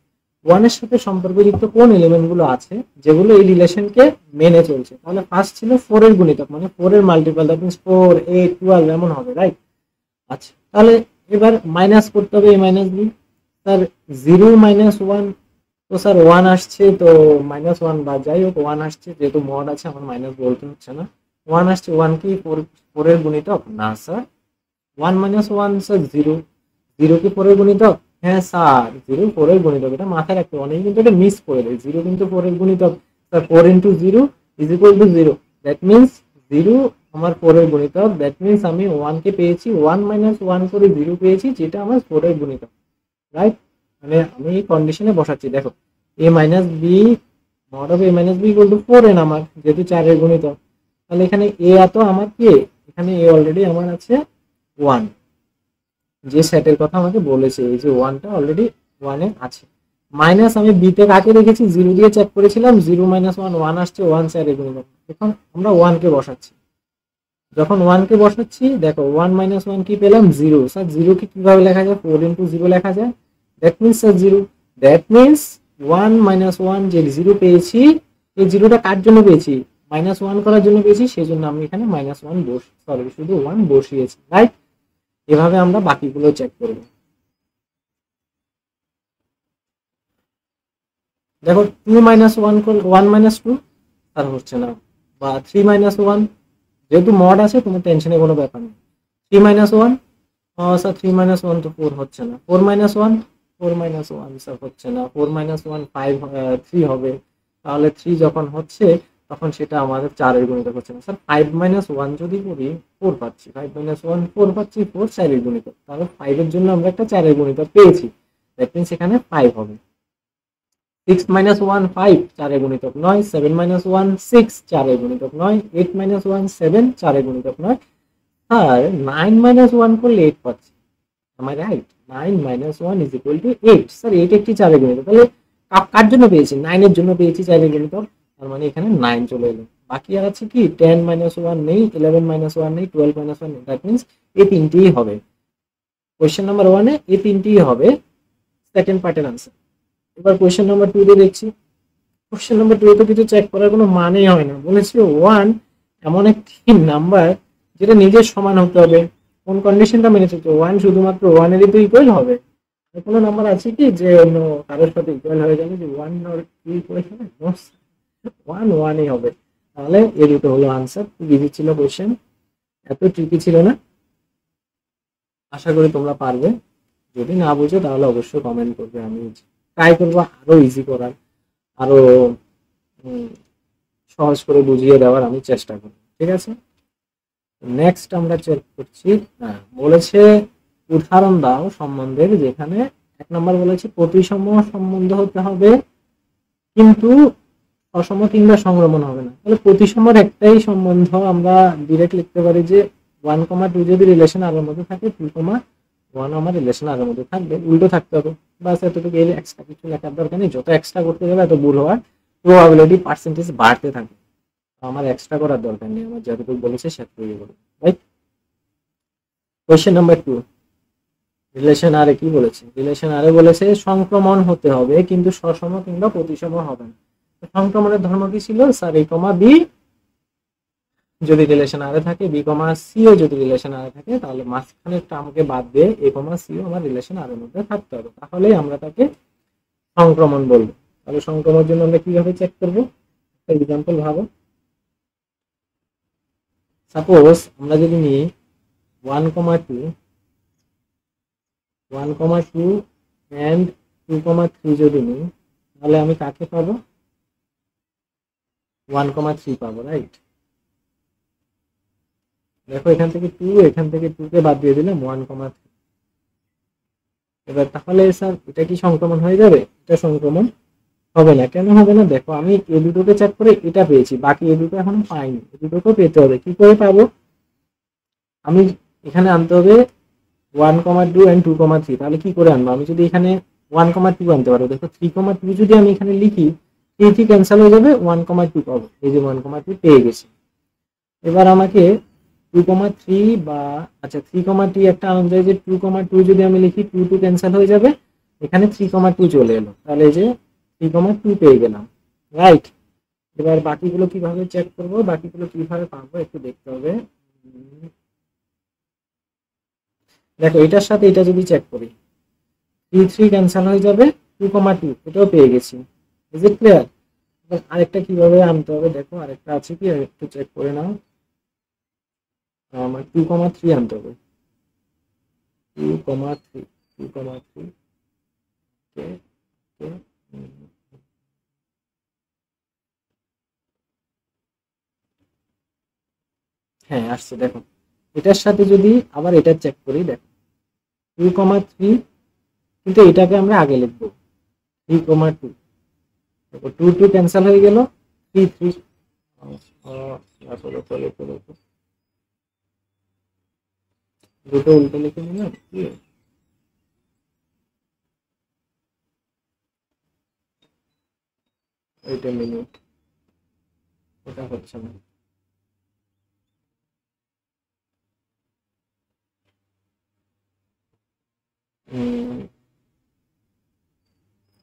ওয়ানের সাথে সম্পর্কযুক্ত কোন এলিমেন্ট গুলো আছে যেগুলো এই রিলেশনকে মেনে চলছে। তাহলে ফার্স্ট ছিল 4 এর গুণিতক, মানে 4 এর মাল্টিপল, দ্যাট মিন্স 4 8 12 এমন হবে, রাইট? আচ্ছা, তাহলে এবার মাইনাস করতে হবে এ মাইনাস বি। স্যার 0 মাইনাস 1, তো স্যার 1 আসছে, তো মাইনাস 1 বা যাই হোক 1 আসছে, যেহেতু মড আছে আমার মাইনাস বলতে হচ্ছে না। 1 আসছে, 1 কি 4 এর গুণিতক? না স্যার, 1 মাইনাস 1 স্যার 0, 0 কি 4 এর গুণিতক? হ্যাঁ স্যার, 0 4 এর গুণিতক, এটা মাথায় রাখতে, অনেকে কিন্তু এটা মিস করে দেয়। 0 কিন্তু 4 এর গুণিতক, sir 4 into 0 is equal to 0, that means 0 আমার 4 এর গুণিতক, দ্যাট মিন্স আমি 1 কে পেয়েছি, 1 মাইনাস 1 করে 0 পেয়েছি, যেটা আমার 4 এর গুণিতক, রাইট? মানে আমি এই কন্ডিশনে বসাচ্ছি। দেখো a minus B mod of a minus B equal to 4n আমার, যেহেতু 4 এর গুণিতক। তাহলে এখানে a এত আমার কি, এখানে a অলরেডি আমার আছে 1, যে সেটের কথা আমাকে বলেছে, এই যে 1টা অলরেডি 1 এ আছে। মাইনাস আমি বি তে কাকে রেখেছি? 0 দিয়ে চেক করেছিলাম, 0 মাইনাস 1 1 আসছে, 1 4 এর গুণিতক। এখন আমরা 1 কে বসাচ্ছি। যখন 1 কে বসাচ্ছি দেখো 1 মাইনাস 1 কি পেলাম? 0। স্যার 0 কে কিভাবে লেখা যায়? 4 ইনটু 0 লেখা যায়, that means sir 0, that means 1 minus 1 যে 0 পেয়েছি, এই 0টা কার জন্য পেয়েছি? মাইনাস 1 করার জন্য পেয়েছি, সেই জন্য আমি এখানে মাইনাস 1 শুধু 1 বসিয়েছি, রাইট? এভাবে আমরা বাকিগুলো চেক করব। দেখো 2 মাইনাস 1 করলে 1 মাইনাস 2 আর হচ্ছে না, বা 3 মাইনাস 1, যেহেতু মড আছে তোমার টেনশনে কোনো ব্যাপার নেই। 3 মাইনাস 1, স্যার 3 মাইনাস 1 তো 4 হচ্ছে না। 4 মাইনাস 1, 4 মাইনাস 1 স্যার হচ্ছে না। 4 মাইনাস 1 5, 3 হবে। তাহলে 3 যখন হচ্ছে তখন সেটা আমাদের 4 এর গুণিতক হচ্ছে না। স্যার 5 মাইনাস 1 যদি করি 4 পাচ্ছি, 5 মাইনাস 1 4 পাচ্ছি, 4 4 এর গুণিতক, তাহলে 5 এর জন্য আমরা একটা 4 এর গুণিতক পেয়েছি, দ্যাট মিন্স এখানে 5 হবে। 6 মাইনাস 1 5, 4 এর গুণিতক 9। 7 মাইনাস 1 6, 4 এর গুণিতক 9। 8 মাইনাস 1 7, 4 এর গুণিতক 9। আর 9 মাইনাস 1 করলে 8 পাচ্ছি। Am I right? 9 minus 1 is equal to 8. Sir 8 একটি 4 এর গুণিতক, তাহলে কার জন্য পেয়েছি? 9 এর জন্য পেয়েছি 4 এর গুণিতক, তার মানে এখানে 9 চলে এলো। বাকি আর আছে কি 10 মাইনাস 1 নেই, 11 মাইনাস 1 নেই, 12 মাইনাস 1 নেই, দ্যাট মিন্স এই তিনটেই হবে। কোয়েশ্চেন নাম্বার 1 এ এই তিনটেই হবে সেকেন্ড পার্টের আনসার। এবার কোয়েশ্চেন নাম্বার 2 তে দেখছি। কোয়েশ্চেন নাম্বার 2 এ তো কিছু চেক করার কোনো মানেই হয় না। বলেছি 1 এমন একটি নাম্বার যেটা নিজের সমান হতে হবে। কোন কন্ডিশনটা মেনে চলছে? 1 শুধুমাত্র 1 এরই তো ইকুয়াল হবে। আর কোনো নাম্বার আছে কি যে অন্য কারোর সাথে ইকুয়াল হয়ে যাবে, যে 1 আর 2 ইকুয়াল হবে? 1 1ই হবে। তাহলে এই দুটো হলো আনসার। খুব ইজি ছিল কোয়েশ্চেন, এত ট্রিকি ছিল না। আশা করি তোমরা পারবে। যদি না বুঝো তাহলে অবশ্যই কমেন্ট করবে, আমি ট্রাই করবো আরো ইজি করার, আরো সহজ করে বুঝিয়ে দেওয়ার আমি চেষ্টা করি। ঠিক আছে, নেক্সট আমরা চেক করছি। বলেছে উদাহরণ দাও সম্বন্ধের, যেখানে 1 নম্বর বলেছে প্রতিসম সম্বন্ধ হতে হবে কিন্তু অসম কিংবা সংক্রমণ হবে না। তাহলে প্রতিসমের একটাই সম্বন্ধ আমরা ডিরেক্ট লিখতে পারি যে 1,2 যদি রিলেশন আর এর মধ্যে থাকে, 2,1 আমার রিলেশন আর এর মধ্যে থাকবে, উল্টো থাকতে হবে। বাস এতটুকু, এর এক্সট্রা কিছু লেখার দরকার নেই। যত এক্সট্রা করতে যাবে এত ভুল হওয়ার প্রবাবিলিটি পার্সেন্টেজ বাড়তে থাকে। আমার এক্সট্রা করার দরকার নেই, আমার যতটুকু বলেছে সেটুকুই বলবো, রাইট? কোয়েশ্চেন নাম্বার 2, রিলেশন আরে কি বলেছে? রিলেশন আরে বলেছে সংক্রমণ হতে হবে কিন্তু সসম কিংবা প্রতিসম হবে না। সংক্রমণের ধর্ম কি ছিল? স্যার এ কমা বি যদি রিলেশন আরে থাকে, বি কমা সিও যদি রিলেশন আরে থাকে, তাহলে মাঝখানের টার্মকে বাদ দিয়ে এ কমা সিও আমার রিলেশন আর এর মধ্যে থাকতে হবে, তাহলেই আমরা তাকে সংক্রমণ বলবো। তাহলে সংক্রমণের জন্য আমরা কিভাবে চেক করবো? একটা এক্সাম্পল ভাবো। সাপোজ আমরা যদি নিই 1,2, 1,2 অ্যান্ড 2,3 যদি নিই, তাহলে আমি কাকে পাবো? 1,3 পাবো, রাইট? দেখো এখান থেকে 2, এখান থেকে 2 কে বাদ দিয়ে দিলাম 1,3। এবার তাহলে স্যার এটা কি সংক্রমণ হয়ে যাবে? এটা সংক্রমণ হবে না। কেন হবে না? দেখো আমি এ দুটোকে চেক করে এটা পেয়েছি, বাকি এ দুটো এখনো পাইনি, এ দুটোকেও পেতে হবে। কি করে পাবো? আমি এখানে আনতে হবে 1,2 অ্যান্ড 2,3। তাহলে কি করে আনবো? আমি যদি এখানে 1,2 আনতে পারবো, দেখো 3,2 যদি আমি এখানে লিখি, 3 ক্যান্সেল হয়ে যাবে, 1,2 পাবো। এই যে 1,2 পেয়ে গেছি। এবার আমাকে 2,3 বা আচ্ছা 3,3 একটা আনন্দ, যে 2,2 যদি আমি লিখি, 2 ক্যান্সেল হয়ে যাবে, এখানে 3,2 চলে এলো, তাহলে এই যে 3,2 পেয়ে গেলাম, রাইট? এবার বাকিগুলো কিভাবে চেক করব, বাকিগুলো কিভাবে পাবো একটু দেখতে হবে। দেখো এটার সাথে এটা যদি চেক করি, 3 ক্যান্সেল হয়ে যাবে, 2,2 এটাও পেয়ে গেছি। Is it clear? আরেকটা কিভাবে আনতে হবে দেখো, আরেকটা আছে কি, একটু চেক করে নাও। আমার 2,3 আনতে হবে, 2,3, 2,3, ওকে ওকে। হ্যাঁ আসছে, দেখো এটার সাথে যদি আবার এটা চেক করি, দেখো 2,3, কিন্তু এটাকে আমরা আগে লিখবো 3,2। দেখো 2 ক্যান্সেল হয়ে গেল, 3 দুটো উল্টো লিখে নিলাম, ওইটা মিনিট, ওটা হচ্ছে না।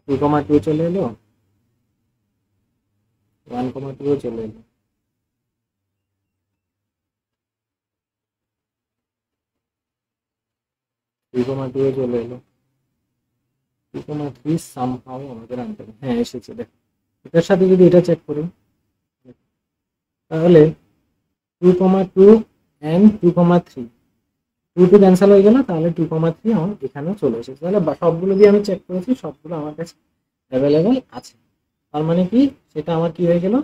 2,2 চলে এলো, 1,2 চলে এলো, 3,2 চলে এলো, 2,3 সামহাউ আমাদের আনতে হবে। হ্যাঁ এসেছে, দেখো এটার সাথে যদি এটা চেক করি তাহলে 2,2 and 2,3 2 ক্যান্সেল হয়ে গেল, তাহলে 2,3 আমার এখানেও চলে এসেছে। তাহলে সবগুলো দিয়ে আমি চেক করেছি, সবগুলো আমার কাছে অ্যাভেলেবেল আছে। তার মানে কি, সেটা আমার কি হয়ে গেল,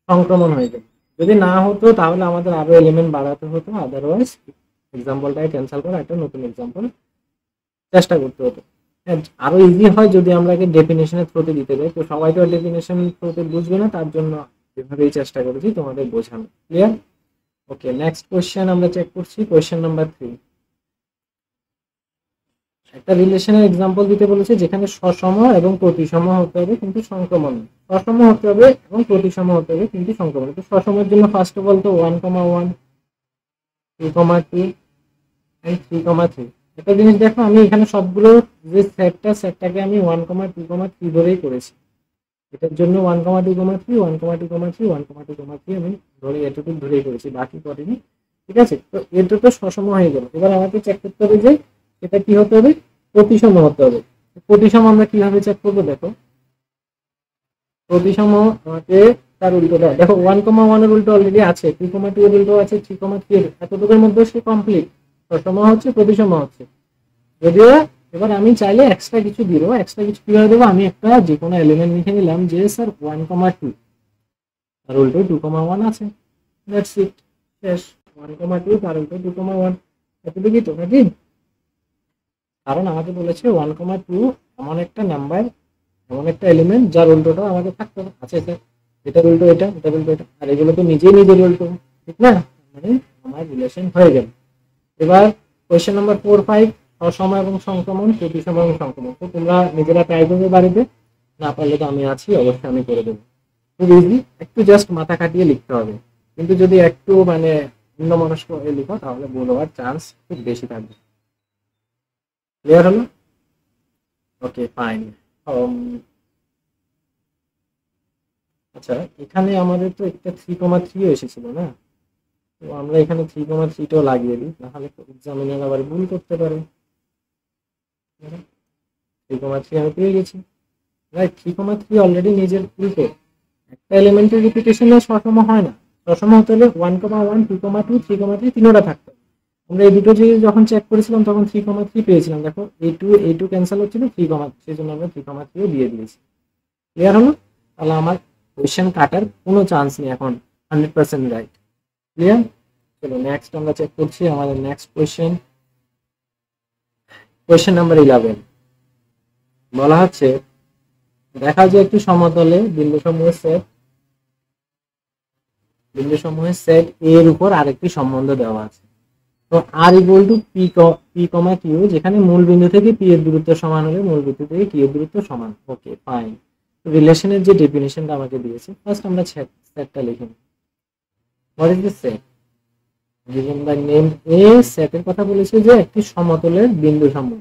সংক্রমণ হয়ে গেল। যদি না হতো তাহলে আমাদের আরো এলিমেন্ট বাড়াতে হতো, আদারওয়াইজ এক্সাম্পলটাকে ক্যান্সেল করে একটা নতুন এক্সাম্পল চেষ্টা করতে হতো। আরো ইজি হয় যদি আমরা ডেফিনেশনের থ্রুতে দিতে যাই, তো সবাই তো ডেফিনেশন থ্রুতে বুঝবে না, তার জন্য এভাবেই চেষ্টা করেছি তোমাদের বোঝানো। ক্লিয়ার? ওকে, নেক্সট কোয়েশ্চেন আমরা চেক করছি, কোয়েশ্চেন নাম্বার 3। একটা রিলেশনের এক্সাম্পল দিতে বলেছে যেখানে সসম এবং প্রতিসম হতে হবে কিন্তু সংক্রমণ, সসম হতে হবে এবং প্রতিসম হতে হবে কিন্তু সংক্রমণ। তো সসমের জন্য ফার্স্ট অফ অল তো 1,1, 2,2 and 3,3। একটা জিনিস দেখো, আমি এখানে সবগুলো যে সেটটাকে আমি 1,2,3 ধরেই করেছি। এটার জন্য 1,2,3, 1,2,3, 1,2,3 আমি ধরে এটুকু ধরেই করেছি, বাকি করিনি। ঠিক আছে, তো এটা তো সসম হয়ে গেল। এবার আমাকে চেক করতে হবে যে এটা কি হতে হবে, প্রতিসম হতে হবে। প্রতিসম আমরা কিভাবে চেক করবো, দেখো প্রতিসম আমাকে তার উল্টোটা দেখো, 1,1 এর উল্টো অলরেডি আছে, 2,2 এর উল্টো আছে, 3,3 এর, এতটুকুর মধ্যে সে কমপ্লিট। সসম হচ্ছে, প্রতিসম হচ্ছে। যদিও এবার আমি চাইলে এক্সট্রা কিছু দিব, এক্সট্রা কিছু কিভাবে দেবো, আমি একটা যে কোনো এলিমেন্ট লিখে নিলাম যে স্যার 1,2 তার উল্টো 2,1 আছে, দ্যাটস ইট, শেষ। 1,2 তার উল্টো 2,1, এতটুকুই তো নাকি? কারণ আমাকে বলেছে 1,2 এমন একটা নাম্বার, এমন একটা এলিমেন্ট যার উল্টোটা আমাকে থাকতে হবে, আছে স্যার, এটার উল্টো এটা, এটার উল্টো এটা, আর এগুলো তো নিজেই নিজের উল্টো, ঠিক না? মানে আমার রিলেশন হয়ে গেল। এবার কোয়েশ্চেন নাম্বার 4, 5, সসম এবং সংক্রমণ, প্রতিসম এবং সংক্রমণ। তো তোমরা নিজেরা ট্রাই করবে বাড়িতে, না পারলে তো আমি আছি, অবশ্যই আমি করে দেবো। খুব ইজি, একটু জাস্ট মাথা খাটিয়ে লিখতে হবে, কিন্তু যদি একটু মানে অন্যমনস্ক হয়ে লিখো তাহলে ভুল হওয়ার চান্স খুব বেশি থাকবে। ক্লিয়ার হলো? Okay fine. আচ্ছা, এখানে আমাদের তো একটা 3,3 এসেছিল না, তো আমরা এখানে 3,3টাও লাগিয়ে দিই, তাহলে এক্সামিনার আবার ভুল করতে পারে। 3,3 আমি পেয়ে গেছি, রাইট? 3,3 অলরেডি নিজের উল্টো। একটা এলিমেন্টের রিপিটেশনে সসম হয় না, সসম হতে হলে 1,1, 2,2, 3,3 তিনোটা থাকতো। আমরা এই দুটো জিনিস যখন চেক করেছিলাম তখন 3,3 পেয়েছিলাম। দেখো এই টু ক্যান্সেল হচ্ছিল, 3, সেই জন্য আমরা 3,3 দিয়ে দিয়েছি। ক্লিয়ার হলো? তাহলে আমার কোয়েশ্চেন কাটার কোনো চান্স নেই এখন, 100% রাইট। ক্লিয়ার? চলো নেক্সট আমরা চেক করছি আমাদের নেক্সট কোয়েশ্চেন, কোয়েশ্চেন নাম্বার 11। বলা হচ্ছে দেখা যায় একটি সমতলে বিন্দুসমূহের সেট এ এর উপর আরেকটি সম্বন্ধ দেওয়া আছে। তো R equal to P comma Q, যেখানে মূল বিন্দু থেকে পি এর দূরত্ব সমান হলে মূল বিন্দু থেকে কিউ এর দূরত্ব সমান। Okay fine. রিলেশনের যে ডেফিনিশনটা আমাকে দিয়েছে, ফার্স্ট আমরা সেটটা লিখে নিই। What is the set? Given by name A, সেটের কথা বলেছে যে একটি সমতলের বিন্দু সমূহ,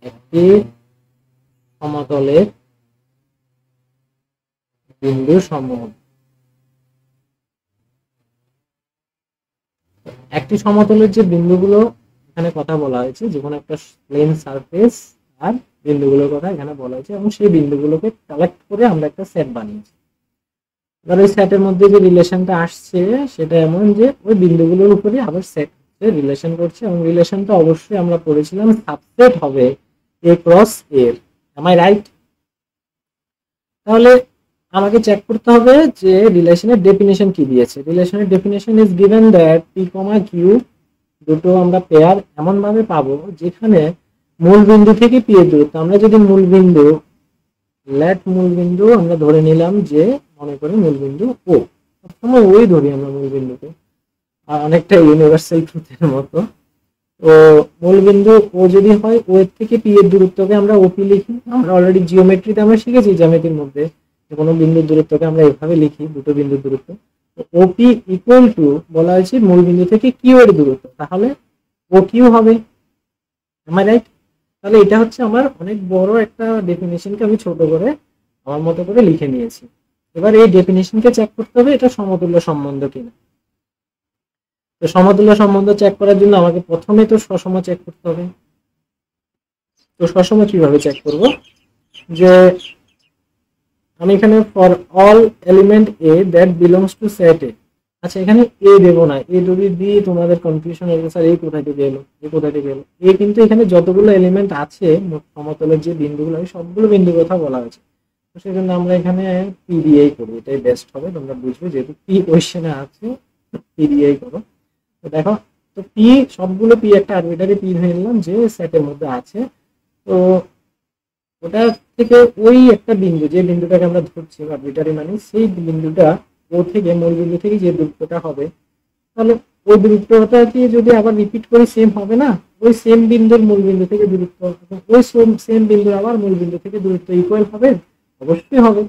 একটি সমতলের বিন্দু সমূহ, একটি সমতলের যে বিন্দুগুলো এখানে কথা বলা হয়েছে, যে কোনো একটা প্লেন সারফেস আর বিন্দুগুলোর কথা এখানে বলা হয়েছে, এবং সেই বিন্দুগুলোকে কালেক্ট করে আমরা একটা সেট বানিয়েছি। এবার ওই সেটের মধ্যে যে রিলেশনটা আসছে সেটা এমন যে ওই বিন্দুগুলোর উপরে আবার সেট রিলেশন করছে, এবং রিলেশনটা অবশ্যই আমরা পড়েছিলাম সাবসেট হবে এ ক্রস এর। Am I right? তাহলে আমাকে চেক করতে হবে যে রিলেশনের ডেফিনেশন কি দিয়েছে। রিলেশনের definition is given that P comma Q দুটো আমরা পেয়ার এমন ভাবে পাবো যেখানে মূল বিন্দু থেকে পি এর দূরত্ব, আমরা যদি মূল বিন্দু আমরা ধরে নিলাম যে, মনে করি মূল বিন্দু ও, সবসময় ওই ধরি আমরা মূল বিন্দুকে, আর অনেকটা ইউনিভার্সাল ট্রুথের মতো। তো মূল বিন্দু ও যদি হয়, ও এর থেকে পি এর দূরত্বকে আমরা ওপি লিখি। আমরা অলরেডি জিওমেট্রিতে আমরা শিখেছি, জ্যামিতির মধ্যে যে কোনো বিন্দুর দূরত্বকে আমরা এভাবে লিখি, দুটো বিন্দুর দূরত্ব। ওপি ইকুয়াল টু বলা হয়েছে মূল বিন্দু থেকে কিউ এর দূরত্ব, তাহলে ও কিউ হবে। Am I right? তাহলে এটা হচ্ছে আমার অনেক বড় একটা ডেফিনেশনকে আমি ছোট করে আমার মতো করে লিখে নিয়েছি। এবার এই ডেফিনেশনকে চেক করতে হবে এটা সমতুল্য সম্বন্ধ কিনা। তো সমতুল্য সম্বন্ধ চেক করার জন্য আমাকে প্রথমে তো সসম চেক করতে হবে। তো সবসময় কিভাবে চেক করব যে আমি এখানে for all element A that belongs to set A, আচ্ছা এখানে এ দেবো না, এ যদি দিই তোমাদের কনফিউশন হবে স্যার এই কোথা থেকে এলো, এ কোথা থেকে এলো। এ কিন্তু এখানে যতগুলো এলিমেন্ট আছে সমতলের যে বিন্দুগুলো আছে সবগুলো বিন্দুর কথা বলা হয়েছে, তো সেজন্য আমরা এখানে পি দিয়েই করবো, এটাই বেস্ট হবে, তোমরা বুঝবে যেহেতু পি কোয়েশ্চেনে আছে পি দিয়েই করো। তো দেখো, তো পি সবগুলো পি একটা আরবিটারি পি ধরে নিলাম যে সেটের মধ্যে আছে। তো ওটা থেকে ওই একটা বিন্দু, যে বিন্দুটাকে আমরা ধরছি আরবিটারি মানে সেই বিন্দুটা ও থেকে মূল বিন্দু থেকে যে দূরত্বটা হবে, তাহলে ওই দূরত্বটাকে যদি আবার রিপিট করি সেম হবে না, ওই সেম বিন্দুর মূল বিন্দু থেকে দূরত্ব, ওই সেম বিন্দুর আবার মূল বিন্দু থেকে দূরত্ব ইকুয়াল হবে, অবশ্যই হবে।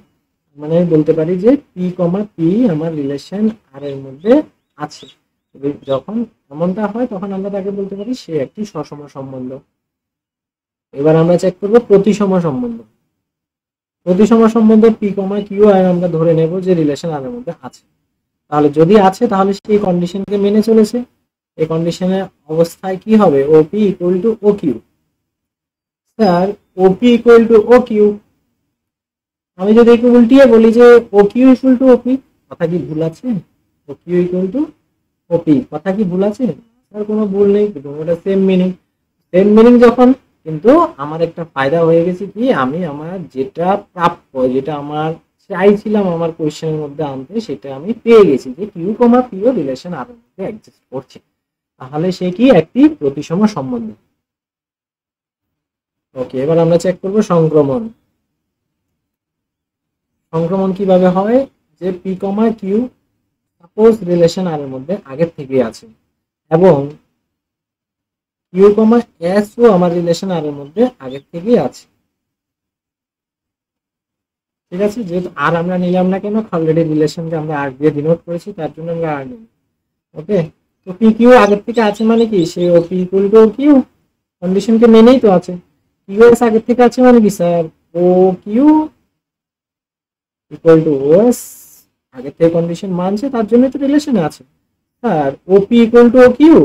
মানে আমি বলতে পারি যে পি কমা পি আমার রিলেশন আর এর মধ্যে আছে। যখন এমনটা হয় তখন আমরা তাকে বলতে পারি সে একটি সসম সম্বন্ধ। এবার আমরা চেক করব প্রতিসম সম্বন্ধ। প্রতিসম সম্বন্ধ পি কমা কিউ আর আমরা ধরে নেব যে রিলেশন আর এর মধ্যে আছে, তাহলে যদি আছে তাহলে সেই কন্ডিশনকে মেনে চলেছে। এই কন্ডিশনের অবস্থায় কি হবে, OP equal to O Q. Sir OP equal to O Q, আমি যদি একটু উল্টিয়ে বলি যে O Q equal to OP, কথা কি ভুল আছে? O Q equal to OP, কথা কি ভুল আছে? স্যার কোনো ভুল নেই, কিন্তু ওটা সেম মিনিং। সেম মিনিং যখন, কিন্তু আমার একটা ফায়দা হয়ে গেছে কি, আমি আমার যেটা প্রাপ্য, যেটা আমার চাইছিলাম আমার কোয়েশ্চেনের মধ্যে আনতে, সেটা আমি পেয়ে গেছি যে কিউ কমা পিও রিলেশন আর মধ্যে এক্সিস্ট করছে, তাহলে সে কি একটি প্রতিসম সম্বন্ধ। ওকে, এবার আমরা চেক করব সংক্রমণ। সংক্রমণ কিভাবে হয়, যে P comma Q suppose relation R এর মধ্যে আগের থেকে আছে এবং কিউ কমা এস ও আমার রিলেশন আর এর মধ্যে আগের থেকেই আছে, ঠিক আছে। যেহেতু আর আমরা নিলাম না কেন, অলরেডি রিলেশনকে আমরা আর দিয়ে ডিনোট করেছি, তার জন্য আমরা আর নিই। ওকে, তো পি কিউ আগের থেকে আছে মানে কি, সে O P equal to Q কন্ডিশনকে মেনেই তো আছে। কিউ এস আগের থেকে আছে মানে কি sir, O Q equal to O S আগের থেকে কন্ডিশন মানছে, তার জন্য তো রিলেশনে আছে। Sir OP equal to O Q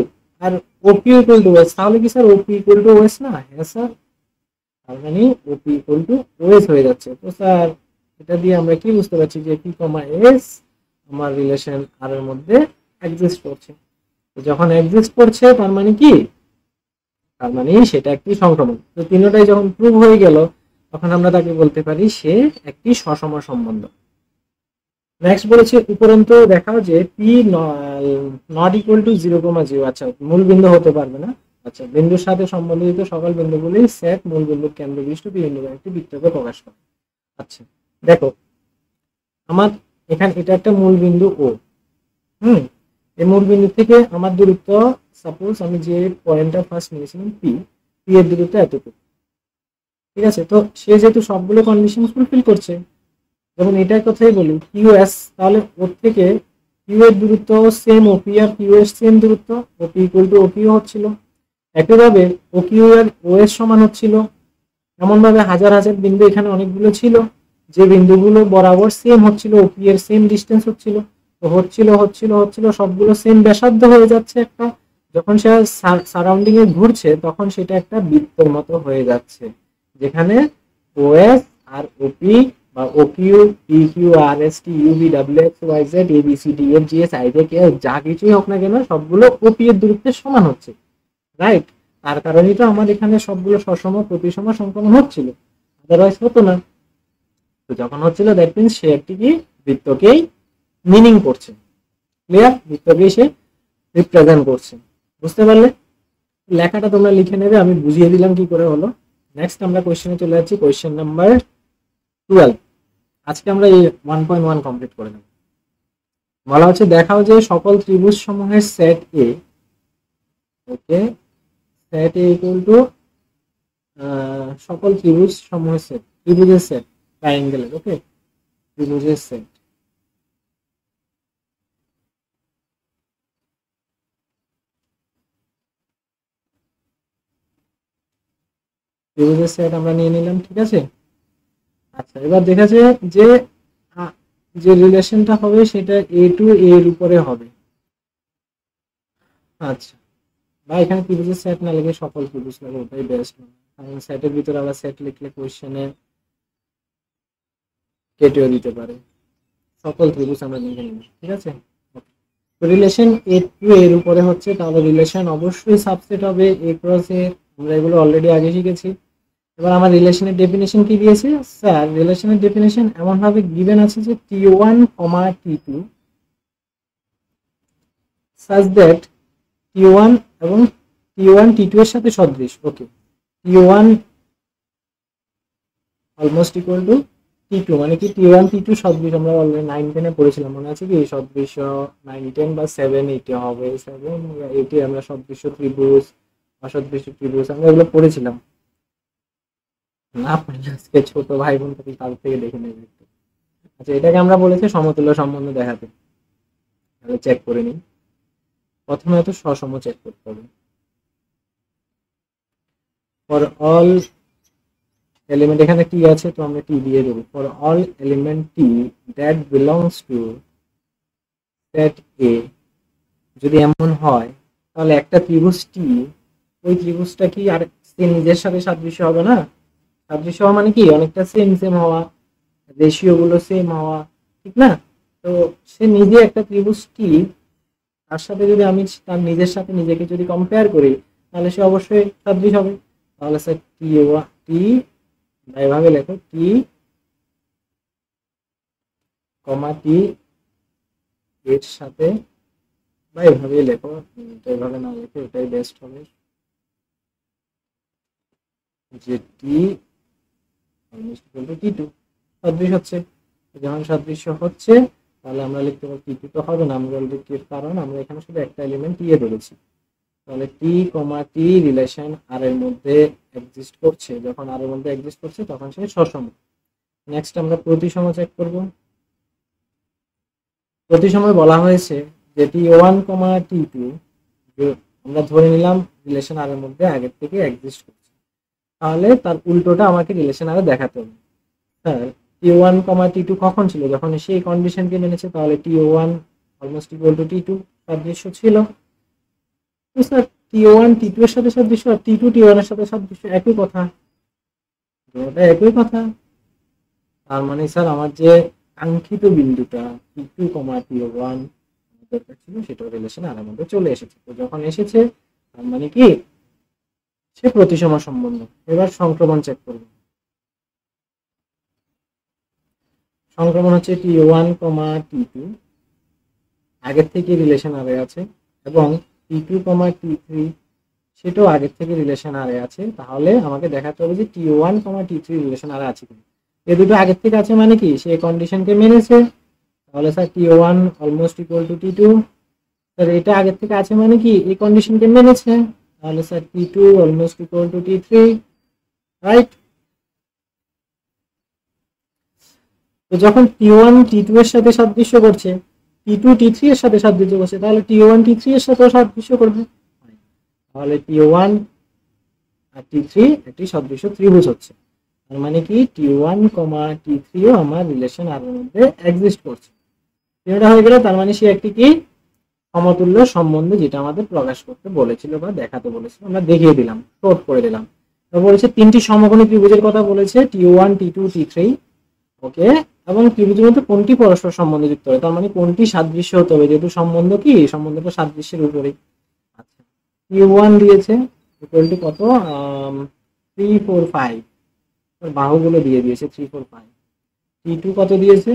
আর O Q equal to OS, তাহলে কি sir OP equal to OS না? হ্যাঁ স্যার, তার মানে ওপি ইকুয়াল টু ওএস হয়ে যাচ্ছে। তো স্যার এটা দিয়ে আমরা কি বুঝতে পারছি যে পি কমা এস আমার রিলেশন আর এর মধ্যে এক্সিস্ট করছে। তো যখন এক্সিস্ট করছে তার মানে কি, তার মানে সেটা একটি সংক্রমণ। তো তিনটাই যখন প্রুভ হয়ে গেল তখন আমরা তাকে বলতে পারি সে একটি সসম সম্বন্ধ। নেক্সট বলেছে উপরন্তু দেখাও যে পি নট ইকুয়াল টু 0,0, আচ্ছা মূল বিন্দু হতে পারবে না, আচ্ছা বিন্দুর সাথে সম্বন্ধিত সকল বিন্দুগুলি সেট মূল বিন্দুর কেন্দ্র বিশিষ্ট পি বিন্দু একটি বৃত্তকে প্রকাশ করে। আচ্ছা দেখো, আমার এখানে এটা একটা মূল বিন্দু ও, এই মূল বিন্দু থেকে আমার দূরত্ব, সাপোজ আমি যে পয়েন্টটা ফার্স্ট নিয়েছিলাম পি, পি এর দূরত্ব এতটুকু, ঠিক আছে। তো সে যেহেতু সবগুলো কন্ডিশন ফুলফিল করছে, যেমন এটার কথাই বলি কিউএস, তাহলে ওর থেকে কিউ এর দূরত্ব সেম ওপি আর কিউ এর সেম দূরত্ব, ওপি ইকুয়াল টু ওপিও হচ্ছিল। একইভাবে ও কিউ এর ওএস সমান হচ্ছিল। এমন ভাবে হাজার হাজার বিন্দু এখানে অনেকগুলো ছিল, যে বিন্দুগুলো বরাবর সেম হচ্ছিল, ওপি এর সেম ডিস্টেন্স হচ্ছিল, তো হচ্ছিল হচ্ছিল হচ্ছিল সবগুলো সেম ব্যাসার্ধ হয়ে যাচ্ছে একটা। যখন সে সারাউন্ডিং এ ঘুরছে তখন সেটা একটা বৃত্তের মতো হয়ে যাচ্ছে, যেখানে ওএস আর ওপি বা O Q P Q R S T U V W X Y Z A B C D F G S I J K যা কিছুই হোক না কেন সবগুলো ওপি এর দূরত্বের সমান হচ্ছে, রাইট। তার কারণেই তো আমার এখানে সবগুলো সসম প্রতিসম সংক্রমণ হচ্ছিল, আদারওয়াইজ হতো না। তো যখন হচ্ছিল দ্যাট মিনস সে একটি কি বৃত্তকেই মিনিং করছে, ক্লিয়ার, বৃত্তকেই সে রিপ্রেজেন্ট করছে। বুঝতে পারলে? লেখাটা তোমরা লিখে নেবে, আমি বুঝিয়ে দিলাম কি করে হলো। নেক্সট আমরা কোয়েশ্চেনে চলে যাচ্ছি, কোয়েশ্চেন নাম্বার 12। আজকে আমরা এই 1.1 কমপ্লিট করে নেব। বলা হচ্ছে দেখাও যে সকল ত্রিভুজ সমূহের সেট এ, ওকে, সেট এ ইকুয়াল টু সকল ত্রিভুজ সমূহের সেট, ত্রিভুজের সেট, ট্রায়াঙ্গেলের, ওকে, ত্রিভুজের সেট। ত্রিভুজের সেট আমরা নিয়ে নিলাম, ঠিক আছে। আচ্ছা এবার দেখা যায় যে যে রিলেশনটা হবে সেটা এ টু এর উপরে হবে। আচ্ছা বা এখানে ত্রিভুজের সেট না লিখে সকল ত্রিভুজ লাগে, ওটাই বেস্ট। সেটের ভিতরে আবার সেট লিখলে কোশ্চেনে কেটেও দিতে পারে। সকল ত্রিভুজ আমরা লিখে নিব, ঠিক আছে। তো রিলেশন এ টু এর উপরে হচ্ছে, তাহলে রিলেশন অবশ্যই সাবসেট হবে এ ক্রস এ, আমরা এগুলো অলরেডি আগে শিখেছি। এবার আমার রিলেশনের ডেফিনেশন কি দিয়েছে স্যার? রিলেশনের ডেফিনেশন এমন ভাবে গিভেন আছে যে t1, t2 such that t1 এবং t1 t2 এর সাথে সদৃশ। ওকে, t1 almost equal two t2 মানে কি t1 t2 সদৃশ, আমরা অলরেডি 9 10 এ পড়েছিলাম, মনে আছে কি? সদৃশ 9 10 বা 7 8 এ হবে, 7 বা 8 এ আমরা সদৃশ ত্রিভুজ, অসদৃশ ত্রিভুজ আমরা এগুলো পড়েছিলাম। না পারলে আজকে ছোট ভাই বোন তার থেকে দেখে নেবে একটু। আচ্ছা, এটাকে আমরা বলেছি সমতুল্য সম্বন্ধ দেখাতে। তাহলে চেক করে নিই। প্রথমে তো সসম চেক করতে হবে। ফর অল এলিমেন্ট, এখানে টি আছে তো আমরা টি দিয়ে দেবো। For all element T that belongs to set A, যদি এমন হয় তাহলে একটা ত্রিভুজ টি, ওই ত্রিভুজটা কি আর সে নিজের সাথে সাদৃশ্য হবে না? সাদৃশ্য হওয়া মানে কি অনেকটা সেম সেম হওয়া, রেশিও গুলো সেম হওয়া, ঠিক না? তো সে নিজে একটা ত্রিভুজ টি, তার সাথে যদি আমি তার নিজের সাথে নিজেকে যদি কম্পেয়ার করি তাহলে সে অবশ্যই সাদৃশ হবে। তাহলে স্যার টি টি এভাবে লেখো, টি কমা টি এর সাথে, বা এভাবে লেখো, এভাবে না লেখো এটাই বেস্ট হবে, যে টি টি টু সদৃশ হচ্ছে। যখন সাদৃশ্য হচ্ছে তাহলে আমরা লিখতে পারি টি টু তো হবে না, আমরা অলরেডি, কারণ আমরা এখানে শুধু একটা এলিমেন্ট টি এ ধরেছি। তাহলে টি কমা টি রিলেশন আর এর মধ্যে এক্সিস্ট করছে, যখন আর এর মধ্যে এক্সিস্ট করছে তখন সে সসম। নেক্সট আমরা প্রতিসম চেক করব। প্রতিসময় বলা হয়েছে যে টি1, টি2 আমরা ধরে নিলাম রিলেশন আর এর মধ্যে আগের থেকে এক্সিস্ট করছে, তাহলে তার উল্টোটা আমাকে রিলেশন আরে দেখাতে হবে। স্যার টি1, টি2 কখন ছিল? যখন সেই কন্ডিশনকে মেনেছে, তাহলে টি1 অলমোস্ট ইকুয়াল টু টি2 সাদৃশ্য ছিল। তো স্যার টি1 টি2 এর সাথে সাদৃশ্য আর টি2 টি1 এর সাথে সাদৃশ্য, একই কথা, ওটা একই কথা। তার মানে স্যার আমার যে কাঙ্ক্ষিত বিন্দুটা টি2, টি1 দরকার ছিল সেটা রিলেশন আর মধ্যে চলে এসেছে। তো যখন এসেছে তার মানে কি সে প্রতিসম সম্বন্ধ। এবার সংক্রমণ চেক করব। সংক্রমণ হচ্ছে টি1, টি2 আগের থেকে রিলেশন আরে আছে, এবং টি2, টি3 সেটাও আগের থেকে রিলেশন আরে আছে। তাহলে আমাকে দেখাতে হবে যে টি1, টি3 রিলেশন আরে আছে কিনা। এই দুটো আগের থেকে আছে মানে কি সে কন্ডিশনকে মেনেছে। তাহলে স্যার টি1 অলমোস্ট ইকুয়াল টু টি2, স্যার এটা আগের থেকে আছে মানে কি এই কন্ডিশনকে মেনেছে। তাহলে স্যার টি2 অলমোস্ট ইকুয়াল টু টি3, রাইট? তো যখন টি1 টি2 এর সাথে সাদৃশ্য করছে, টি2 টি3 এর সাথে সাদৃশ্য করছে, তাহলে টি1 টি3 এর সাথেও সাদৃশ্য করবে। তাহলে টি1 আর টি3 একটি সদৃশ্য ত্রিভুজ হচ্ছে। তার মানে কি টি1, টি3ও আমার রিলেশন আর এর মধ্যে এক্সিস্ট করছে। এটা হয়ে গেল, তার মানে সে একটি কি সমতুল্য সম্বন্ধ, যেটা আমাদের প্রকাশ করতে বলেছিল বা দেখাতে বলেছিল, আমরা দেখিয়ে দিলাম, শর্ট করে দিলাম। তো বলেছে তিনটি সমকোণী ত্রিভুজের কথা বলেছে, টি1, টি2, টি3। ওকে, এবং ত্রিভুজের মধ্যে কোনটি পরস্পর সম্বন্ধে যুক্ত হবে, তার মানে কোনটি সাদৃশ্য হতে হবে, যেহেতু সম্বন্ধ কি সম্বন্ধটা সাদৃশ্যের উপরে। আচ্ছা, টি1 দিয়েছে ইকুয়াল টু কত, 3 4 5, বাহুগুলো দিয়ে দিয়েছে 3 4 5। টি2 কত দিয়েছে,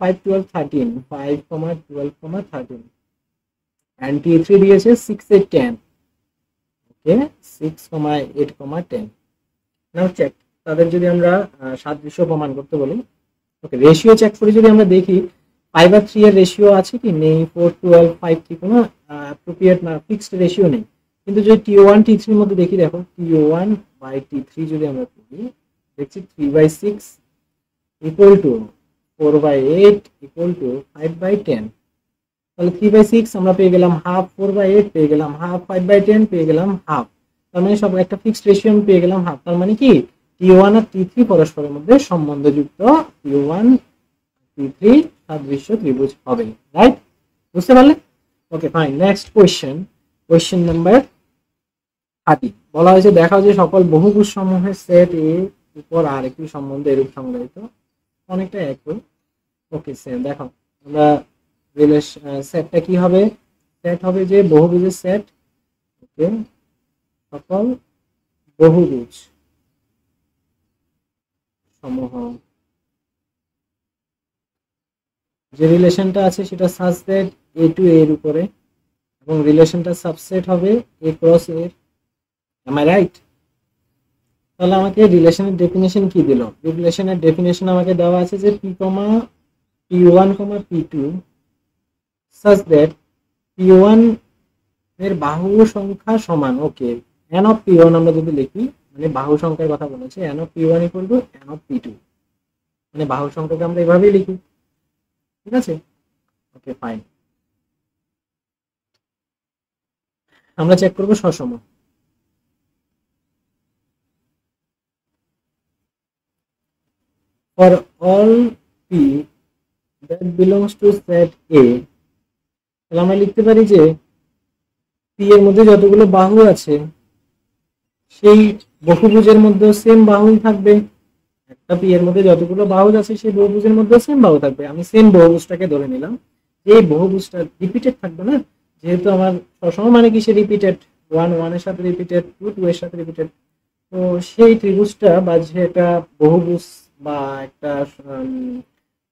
5 12 13, 5, 12, 13, and T3 দিয়েছে 6 8 10। ওকে, 6, 8, 10। নাও চেক, তাদের যদি আমরা সাদৃশ্য প্রমাণ করতে বলি, ওকে রেশিও চেক করে যদি আমরা দেখি 5 আর 3 এর রেশিও আছে কি নেই, 4 12 5 3 কোনো অ্যাপ্রোপ্রিয়েট না, ফিক্সড রেশিও নেই। কিন্তু যদি টি1 টি3 এর মধ্যে দেখি, দেখো টি1 বাই টি3 যদি আমরা করি, দেখছি 3/6 ইকুয়াল টু 4/8 ইকুয়াল টু 5/10। তাহলে 3/6 আমরা পেয়ে গেলাম হাফ, 4/8 পেয়ে গেলাম হাফ, 5/10 পেয়ে গেলাম হাফ। তার মানে সব একটা ফিক্সড রেশিও পেয়ে গেলাম হাফ। তার মানে কি টি1 আর টি3 পরস্পরের মধ্যে সম্বন্ধযুক্ত, টি1 টি3 সাদৃশ্য ত্রিভুজ হবে, রাইট? বুঝতে পারলে? Okay fine, next question, question number 30 বলা হয়েছে দেখাও যে সকল বহুভুজ সমূহের সেট এ উপর আর একটি সম্বন্ধে এরূপ সংজ্ঞায়িত, অনেকটা একই। ওকে সেম, দেখো আমরা সেটটা কি হবে, সেট হবে যে বহুভুজের সেট। ওকে, সকল বহুভুজ সমূহ, যে রিলেশনটা আছে সেটা সাজ দ্যাট এ টু এর উপরে, এবং রিলেশনটা সাবসেট হবে এ ক্রস এর। Am I right? তাহলে আমাকে রিলেশনের ডেফিনেশন কি দিল? রিলেশনের ডেফিনেশন আমাকে দেওয়া আছে যে P comma P one comma P two such that P one এর বাহু সংখ্যা সমান। Okay, N of P one আমরা যদি লিখি, মানে বাহু সংখ্যার কথা বলেছে, N of P one equal to N of P two, মানে বাহু সংখ্যাকে আমরা এভাবেই লিখি। ঠিক আছে, ওকে ফাইন। আমরা চেক করবো সসম। For all p that belongs to set A, তাহলে আমরা লিখতে পারি যে পি এর মধ্যে যতগুলো বাহু আছে সেই বহুভুজের মধ্যে সেম বাহুই থাকবে। একটা পি এর মধ্যে যতগুলো বাহু আছে সেই বহুভুজের মধ্যে সেম বাহু থাকবে। আমি সেম বহুভুজটাকে ধরে নিলাম, এই বহুভুজটা রিপিটেড থাকবে না, যেহেতু আমার সসম মানে কি সে রিপিটেড, 1 1 এর সাথে রিপিটেড, 2 2 এর সাথে রিপিটেড। তো সেই ত্রিভুজটা বা যেটা বহুভুজ বা একটা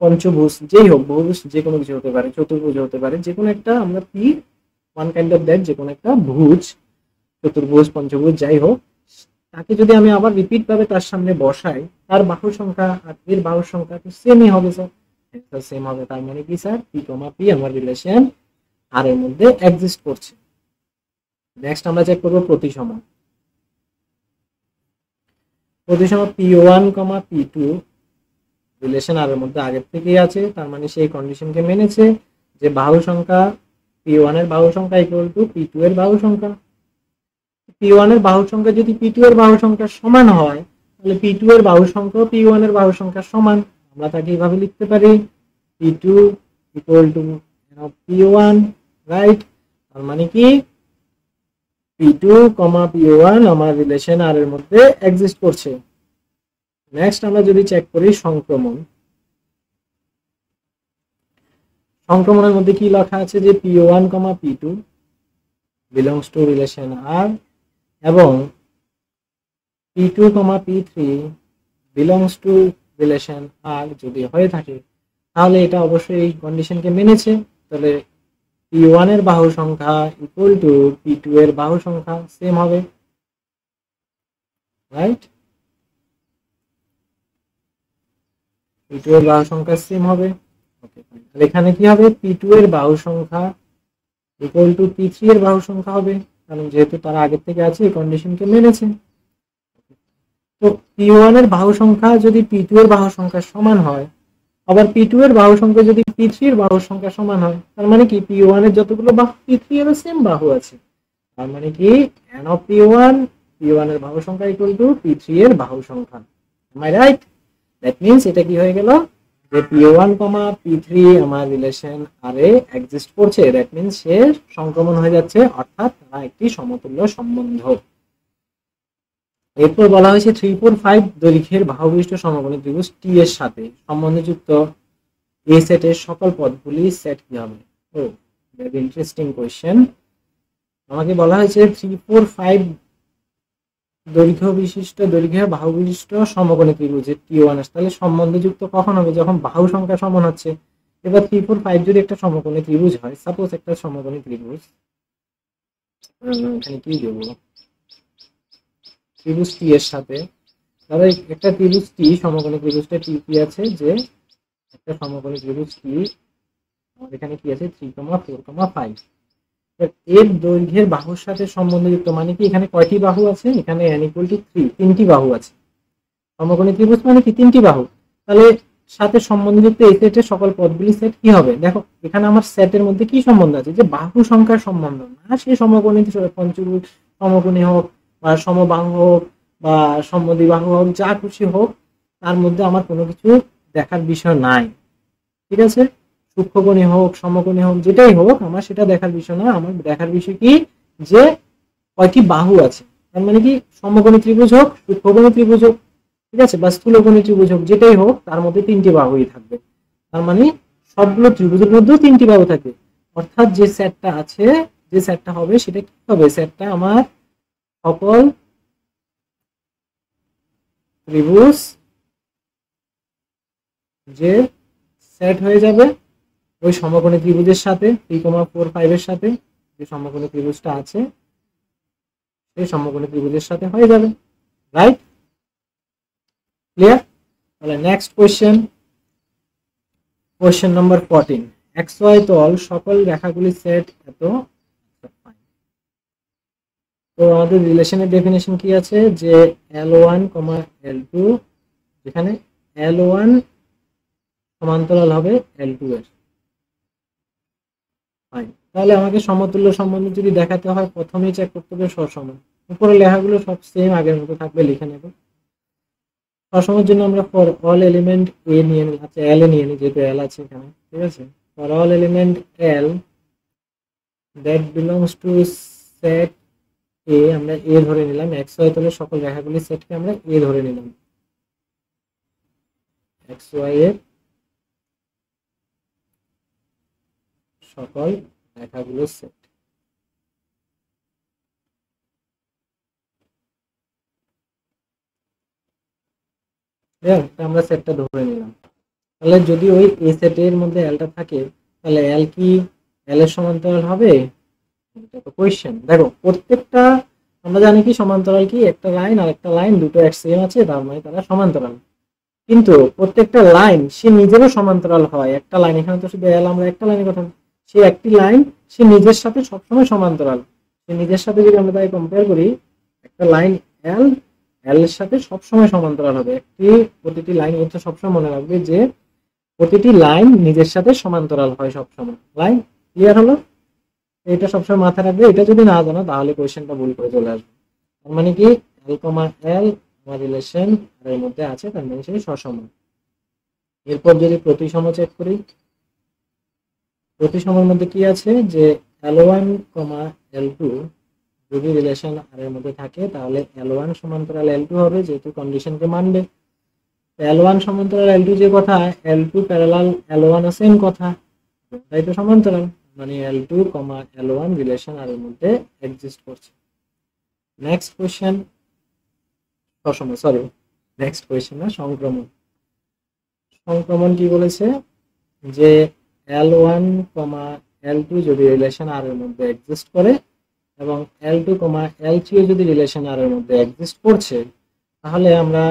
পঞ্চভুজ, যেই হোক, বহুভুজ যে কোনো কিছু হতে পারে, চতুর্ভুজ হতে পারে, যে কোনো একটা আমরা P one kind of that, যে কোনো একটা ভুজ, চতুর্ভুজ পঞ্চভুজ যাই হোক, তাকে যদি আমি আবার রিপিট ভাবে তার সামনে বসাই, তার বাহুর সংখ্যা আর এর বাহুর সংখ্যা তো সেমই হবে স্যার, সেম হবে। তার মানে কি স্যার, পি কমা পি আমার রিলেশন আর এর মধ্যে এক্সিস্ট করছে। নেক্সট আমরা চেক করবো প্রতিসম। প্রতিসম P one comma P two relation R এর মধ্যে আগের থেকেই আছে, তার মানে সেই কন্ডিশনকে মেনেছে যে বাহু সংখ্যা পি ওয়ান এর বাহু সংখ্যা ইকুয়াল টু পি টু এর বাহু সংখ্যা। পি ওয়ান এর বাহু সংখ্যা যদি পি টু এর বাহু সংখ্যার সমান হয়, তাহলে পি টু এর বাহু সংখ্যা পি ওয়ান এর বাহু সংখ্যার সমান। আমরা তাকে এইভাবে লিখতে পারি, P two equal to P one, right? তার মানে কি P two comma P one আমার রিলেশন আর এর মধ্যে এক্সিস্ট করছে। নেক্সট আমরা যদি চেক করি সংক্রমণ। সংক্রমণের মধ্যে কি লেখা আছে যে P one comma P two belongs to relation R, এবং P two comma P three belongs to relation R যদি হয়ে থাকে, তাহলে এটা অবশ্যই এই কন্ডিশনকে মেনেছে। তাহলে পি ওয়ান এর বাহু সংখ্যা ইকুয়াল টু পি টু এর বাহু সংখ্যা সেম হবে, রাইট? পি টু এর বাহু সংখ্যা সেম হবে। ওকে, তাহলে এখানে কি হবে, পি টু এর বাহু সংখ্যা ইকুয়াল টু পি থ্রি এর বাহু সংখ্যা হবে, কারণ যেহেতু তারা আগের থেকে আছে এই কন্ডিশনকে মেনেছে। তো পি ওয়ান এর বাহু সংখ্যা যদি পি টু এর বাহু সংখ্যার সমান হয়, আবার পি টু এর বাহু সংখ্যা যদি পি থ্রি এর বাহু সংখ্যা সমান হয়, তার মানে কি পি ওয়ান এর যতগুলো বাহু পি থ্রি এরও সেম বাহু আছে। তার মানে কি এন অফ পি ওয়ান এর বাহু সংখ্যা ইকুয়াল টু পি থ্রি এর বাহু সংখ্যা। Am I right? That means এটা কি হয়ে গেল যে P one comma P three আমার রিলেশন আর এ এক্সিস্ট করছে, দ্যাট মিনস সে সংক্রমণ হয়ে যাচ্ছে, অর্থাৎ তারা একটি সমতুল্য সম্বন্ধ। এরপর বলা হয়েছে 3 4 5 দৈর্ঘ্যের বাহুবিশিষ্ট সমকোণী ত্রিভুজ টি এর সাথে সম্বন্ধযুক্ত এ সেটের সকল পদগুলি সেট কি হবে? ও ভেরি ইন্টারেস্টিং কোয়েশ্চেন। আমাকে বলা হয়েছে 3 4 5 দৈর্ঘ্যের বাহু বিশিষ্ট সমকোণী ত্রিভুজের টি ওয়ান, তাহলে সম্বন্ধযুক্ত কখন হবে? যখন বাহু সংখ্যা সমান হচ্ছে। এবার 3 4 5 যদি একটা সমকোণী ত্রিভুজ হয়, সাপোজ একটা সমকোণী ত্রিভুজ, এখানে কি দেবো, ত্রিভুজ টি এর সাথে, তাহলে একটা ত্রিভুজ টি, সমকোণী ত্রিভুজটা টি কি আছে, যে একটা সমকোণী ত্রিভুজ টি, আমাদের এখানে কি আছে 3 4 5, এর দৈর্ঘ্যের বাহুর সাথে সম্বন্ধযুক্ত, মানে কি এখানে কয়টি বাহু আছে? এখানে n ইকুয়াল টু 3, তিনটি বাহু আছে। সমকোণী ত্রিভুজ মানে কি তিনটি বাহু, তাহলে সাথে সম্বন্ধযুক্ত এই সেটের সকল পদগুলি সেট কি হবে? দেখো এখানে আমার সেটের মধ্যে কি সম্বন্ধ আছে, যে বাহু সংখ্যার সম্বন্ধ না, সে সমকোণী পঞ্চভুজ সমকোণী হোক বা সমবাহু হোক বা সমদ্বিবাহু হোক, যা খুশি হোক, তার মধ্যে আমার কোনো কিছু দেখার বিষয় নাই। ঠিক আছে, সূক্ষ্মকোণী হোক সমকোণী হোক যেটাই হোক, আমার সেটা দেখার বিষয় না। আমার দেখার বিষয় কি, যে কয়টি বাহু আছে। তার মানে কি সমকোণী ত্রিভুজ হোক, সূক্ষ্মকোণী ত্রিভুজ হোক, ঠিক আছে, বা স্থূলকোণী ত্রিভুজ হোক, যেটাই হোক তার মধ্যে তিনটি বাহুই থাকবে। তার মানে সবগুলো ত্রিভুজের মধ্যেও তিনটি বাহু থাকবে, অর্থাৎ যে সেটটা আছে, যে সেটটা হবে সেটা কি হবে, সেটটা আমার সকল ত্রিভুজ যে সেট হয়ে যাবে ওই সমকোণী ত্রিভুজের সাথে 3,4,5 এর সাথে, যে সমকোণী ত্রিভুজটা আছে সেই সমকোণী ত্রিভুজের সাথে হয়ে যাবে। Right, clear? তাহলে নেক্সট কোশ্চেন নাম্বার 14, XY তল সকল রেখাগুলি সেট এত। তো আমাদের রিলেশনের ডেফিনেশন কি আছে, যে L1, L2, যেখানে L1 সমান্তরাল হবে L2 এর। ফাইন, তাহলে আমাকে সমতুল্য সম্বন্ধ যদি দেখাতে হয় প্রথমেই চেক করতে হবে সসম। উপরে লেখাগুলো সব সেম আগের মতো থাকবে, লিখে নেব। সসমের জন্য আমরা ফর অল এলিমেন্ট এ নিয়ে নিই, আচ্ছা এল এ নিয়ে নিই যেহেতু এল আছে এখানে, ঠিক আছে। For all element L that belongs to set A, আমরা এ ধরে নিলাম। এক্স ওয়াই তলের সকল রেখাগুলির সেটকে আমরা এ ধরে নিলাম। এক্স ওয়াই এর সকল রেখাগুলোর সেট। আমরা সেটটা ধরে নিলাম। তাহলে যদি ওই এ সেটের মধ্যে এলটা থাকে, তাহলে এল কি এল এর সমান্তরাল হবে? কোয়েশ্চেন দেখো, প্রত্যেকটা আমরা জানি কি সমান্তরাল কি, একটা লাইন আর একটা লাইন দুটো এক সেম আছে, তার মানে তারা সমান্তরাল। কিন্তু প্রত্যেকটা লাইন সে নিজেরও সমান্তরাল হয়। একটা লাইন, এখানে তো শুধু এল, আমরা একটা লাইনের কথা, সে একটি লাইন সে নিজের সাথে সবসময় সমান্তরাল। সে নিজের সাথে যদি আমরা তাই কম্পেয়ার করি, একটা লাইন এল এল এর সাথে সবসময় সমান্তরাল হবে। প্রতিটি লাইন হচ্ছে সবসময় মনে রাখবে যে প্রতিটি লাইন নিজের সাথে সমান্তরাল হয় সবসময়। লাইন ক্লিয়ার হলো? এটা সবসময় মাথায় রাখবে। এটা যদি না জানো তাহলে কোয়েশ্চেনটা ভুল করে চলে আসবে। তার মানে কি এল কমা এল আমার রিলেশন আর এর মধ্যে আছে, তার মানে সেই সসম। এরপর যদি প্রতিসম চেক করি, প্রতিসমের মধ্যে কি আছে, যে L1, L2 যদি রিলেশন আর এর মধ্যে থাকে তাহলে L1 সমান্তরাল L2 হবে, যেহেতু কন্ডিশনকে মানবে। L1 সমান্তরাল L2 যে কথা, L2 প্যারালাল L1 ও সেম কথা, তাই তো সমান্তরাল, মানে L2, L1 রিলেশন আর এর মধ্যে এক্সিস্ট করছে। নেক্সট কোশ্চেন, নেক্সট কোশ্চেন না, সংক্রমণ। সংক্রমণ কি বলেছে, যে L1, L2 যদি রিলেশন আর এর মধ্যে এক্সিস্ট করে এবং L2, L3 যদি রিলেশন আর এর মধ্যে এক্সিস্ট করছে, তাহলে আমরা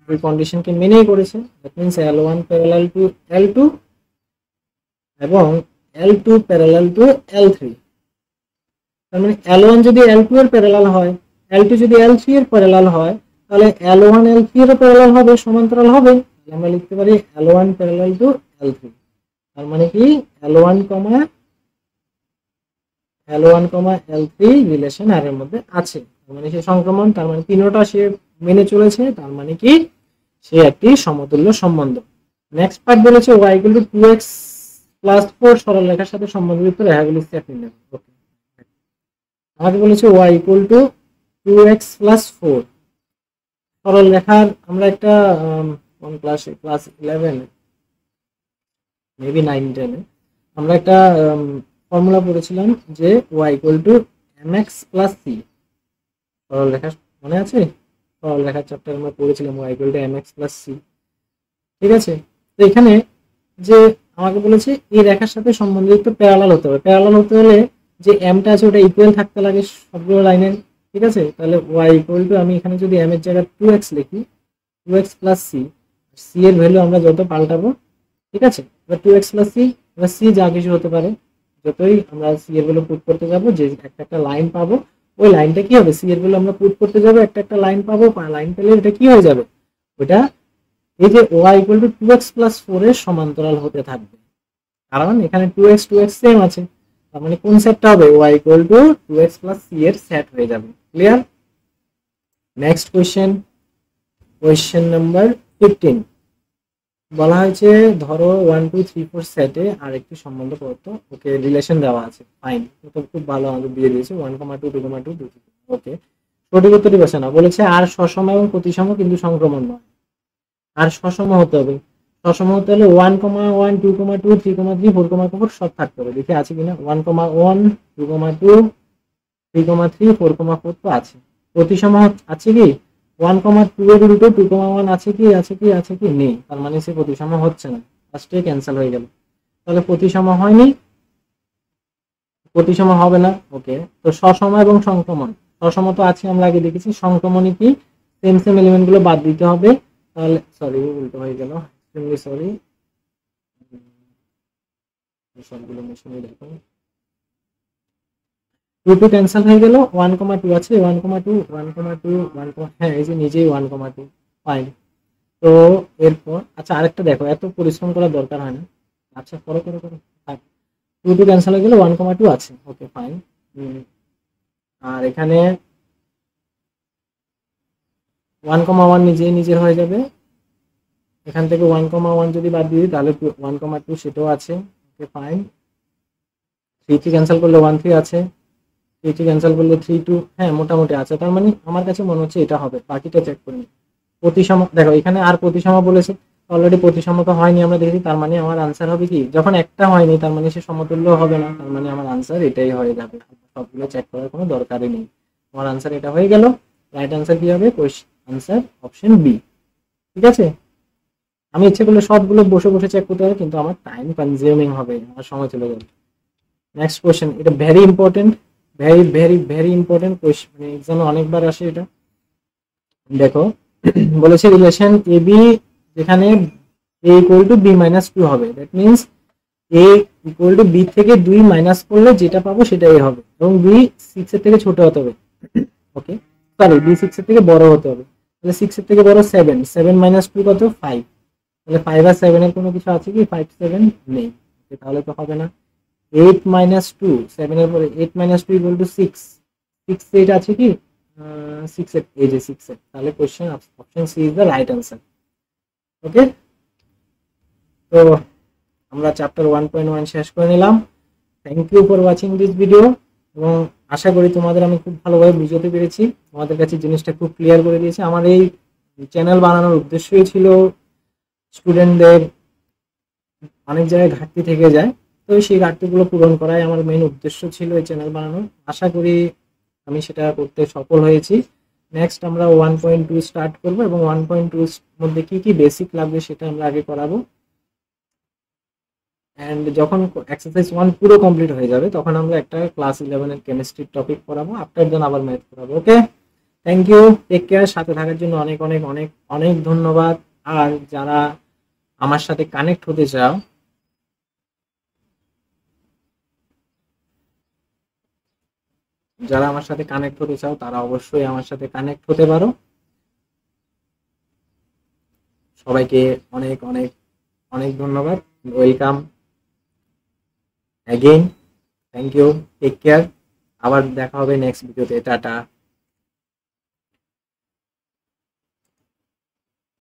ওই কন্ডিশনকে মেনেই করেছে। That means L1 parallel to L2 এবং L2 প্যারালাল টু L3। তার মানে L1 যদি L2 এর প্যারালাল হয়, L2 যদি L3 এর প্যারালাল হয়, তাহলে L1 L3 এর প্যারালাল হবে, সমান্তরাল হবে। আমরা লিখতে পারি L1 প্যারালাল টু L3। তার মানে কি L1, L3 রিলেশন আর এর মধ্যে আছে, তার মানে সে সংক্রমণ। তার মানে তিনটা সে মেনে চলেছে, তার মানে কি সে একটি সমতুল্য সম্বন্ধ। নেক্সট পার্ট বলেছে y = 2x + 4 সরল রেখার সাথে সম্বন্ধিত রেখাগুলির সেট নির্ণয় করো। ওকে, আমাকে বলেছে y = 2x + 4 সরল রেখার, আমরা একটা কোন ক্লাসে, ক্লাস 11 মেবি 9, 10 আমরা একটা ফর্মুলা পড়েছিলাম যে y = mx + c। সরল রেখা মনে আছে? সরল রেখার চ্যাপ্টার আমরা পড়েছিলাম y = mx + c। ঠিক আছে, তো এখানে যে আমাকে বলেছে এই রেখার সাথে সম্বন্ধিত প্যারালাল হতে হবে। প্যারালাল হতে হলে যে mটা আছে ওটা ইকুয়াল থাকতে লাগে সবগুলো লাইনের। ঠিক আছে, তাহলে y = আমি এখানে যদি m এর জায়গায় 2x লিখি, 2x + c, c এর ভ্যালু আমরা যত পাল্টাবো, ঠিক আছে, এবার 2x + c, এবার c যা কিছু হতে পারে, যতই আমরা c এর ভ্যালু পুট করতে যাব, যে একটা লাইন পাবো, ওই লাইনটা কি হবে, c এর ভ্যালু আমরা পুট করতে যাব, একটা লাইন পাবো, লাইন পেলে এটা কি হয়ে যাবে, ওটা এই যে y = 2x + 4 এর সমান্তরাল হতে থাকবে, কারণ এখানে 2x সেম আছে। তার মানে কোন সেটটা হবে, y = 2x + c এর সেট হয়ে যাবে। ক্লিয়ার? নেক্সট কোশ্চেন নাম্বার 15 বলা হয়েছে ধরো 1 2 3 4 সেটে আরেকটি সম্বন্ধ প্রদত্ত। ওকে, রিলেশন দেওয়া আছে, ফাইন, তো খুব ভালো আমাদের দিয়ে দিয়েছে 1, 2, 2, 2, 2। ওকে, সঠিক উত্তরটি বসে না, বলেছে আর সসম এবং প্রতিসম কিন্তু সংক্রমণ নয়, আর সসম হতে হবে। সসম হতে হলে 1,1 2,2 3,3 4,4 সব থাকতে হবে। দেখি আছে কিনা, 1,1 2,2 3,3 4,4 তো আছে। প্রতিসম আছে কি, 1,2 এর উল্টো 2,1 আছে কি, আছে কি, আছে কি, নেই, তার মানে সে প্রতিসম হচ্ছে না, ফার্স্টে ক্যান্সেল হয়ে গেল। তাহলে প্রতিসম হয়নি, প্রতিসম হবে না। ওকে, তো সসম এবং সংক্রমণ, সসম তো আছে আমরা আগে দেখেছি, সংক্রমণে কি সেম সেম এলিমেন্ট গুলো বাদ দিতে হবে। তাহলে সরি উল্টো হয়ে গেল, সরি, সবগুলো মেশিনে দেখুন, 2 ক্যান্সেল হয়ে গেল, 1,2 আছে, 1,2 1,2 1, হ্যাঁ এই যে নিজেই 1,2 ফাইন। তো এরপর আচ্ছা আরেকটা দেখো, এত পরিশ্রম করার দরকার হয় না, আচ্ছা করো করো করো, 2 ক্যান্সেল হয়ে গেল, 1,2 আছে, ওকে ফাইন। আর এখানে 1,1 নিজেই নিজের হয়ে যাবে, এখান থেকে 1,1 যদি বাদ দিই তাহলে 1,2 সেটাও আছে, ওকে ফাইন। 3 ক্যান্সেল করলে 1,3 আছে, 3 ক্যান্সেল করলে 3,2, হ্যাঁ মোটামুটি আছে, তার মানে আমার কাছে মনে হচ্ছে এটা হবে, বাকিটা চেক করে নিই। প্রতিসম দেখো এখানে আর প্রতিসম বলেছে, অলরেডি প্রতিসম তো হয়নি আমরা দেখি, তার মানে আমার আনসার হবে কি, যখন একটা হয়নি তার মানে সে সমতুল্য হবে না, তার মানে আমার আনসার এটাই হয়ে যাবে, সবগুলো চেক করার কোনো দরকারই নেই, আমার আনসার এটা হয়ে গেল। রাইট আনসার কি হবে, আনসার অপশন বি। ঠিক আছে, আমি ইচ্ছে করলে সবগুলো বসে বসে চেক করতে হবে, কিন্তু আমার টাইম কনজিউমিং হবে, আমার সময় চলে যাবে। নেক্সট কোয়েশ্চেন, এটা very important, very very very important question, মানে এক্সামে অনেকবার আসে এটা। দেখো বলেছে রিলেশন এ বি যেখানে A equal to B minus 2 হবে, that means A equal to B থেকে 2 মাইনাস করলে যেটা পাবো সেটাই হবে, এবং বি 6 এর থেকে ছোট হতে হবে। ওকে, সরি বি 6 এর থেকে বড় হতে হবে, তাহলে 6 এর থেকে বড় 7, 7 মাইনাস 2 কত 5, তাহলে 5 আর 7 এর কোনো কিছু আছে কি, 5 7 নেই, তাহলে তো হবে না। 8 মাইনাস 2, 7 এর পরে 8 মাইনাস 2 ইকুয়াল টু 6, 6 8 আছে কি, 6 8, এই যে 6 8, তাহলে question option C is the right answer. Okay, তো আমরা চ্যাপ্টার 1.1 শেষ করে নিলাম। Thank you for watching this video, এবং আশা করি তোমাদের আমি খুব ভালোভাবে বুঝাতে পেরেছি, তোমাদের কাছে জিনিসটা খুব ক্লিয়ার করে দিয়েছি। আমার এই চ্যানেল বানানোর উদ্দেশ্যই ছিল স্টুডেন্টদের অনেক জায়গায় ঘাটতি থেকে যায়, তো সেই ঘাটতিগুলো পূরণ করাই আমার মেইন উদ্দেশ্য ছিল এই চ্যানেল বানানোর। আশা করি আমি সেটা করতে সফল হয়েছি। নেক্সট আমরা 1.2 স্টার্ট করব, এবং 1.2 মধ্যে কি কি বেসিক লাগবে সেটা আমরা আগে করাবো, অ্যান্ড যখন এক্সারসাইজ 1 পুরো কমপ্লিট হয়ে যাবে তখন আমরা একটা ক্লাস 11 এর কেমিস্ট্রির টপিক পড়াবো, আফটার দেন আবার ম্যাথ পড়াবো। ওকে, থ্যাংক ইউ, টেক কেয়ার, সাথে থাকার জন্য অনেক অনেক অনেক অনেক ধন্যবাদ। আর যারা আমার সাথে কানেক্ট হতে চাও, তারা অবশ্যই আমার সাথে কানেক্ট হতে পারো। সবাইকে অনেক অনেক অনেক ধন্যবাদ, welcome again, thank you, take care, আবার দেখা হবে নেক্সট ভিডিওতে, টাটা।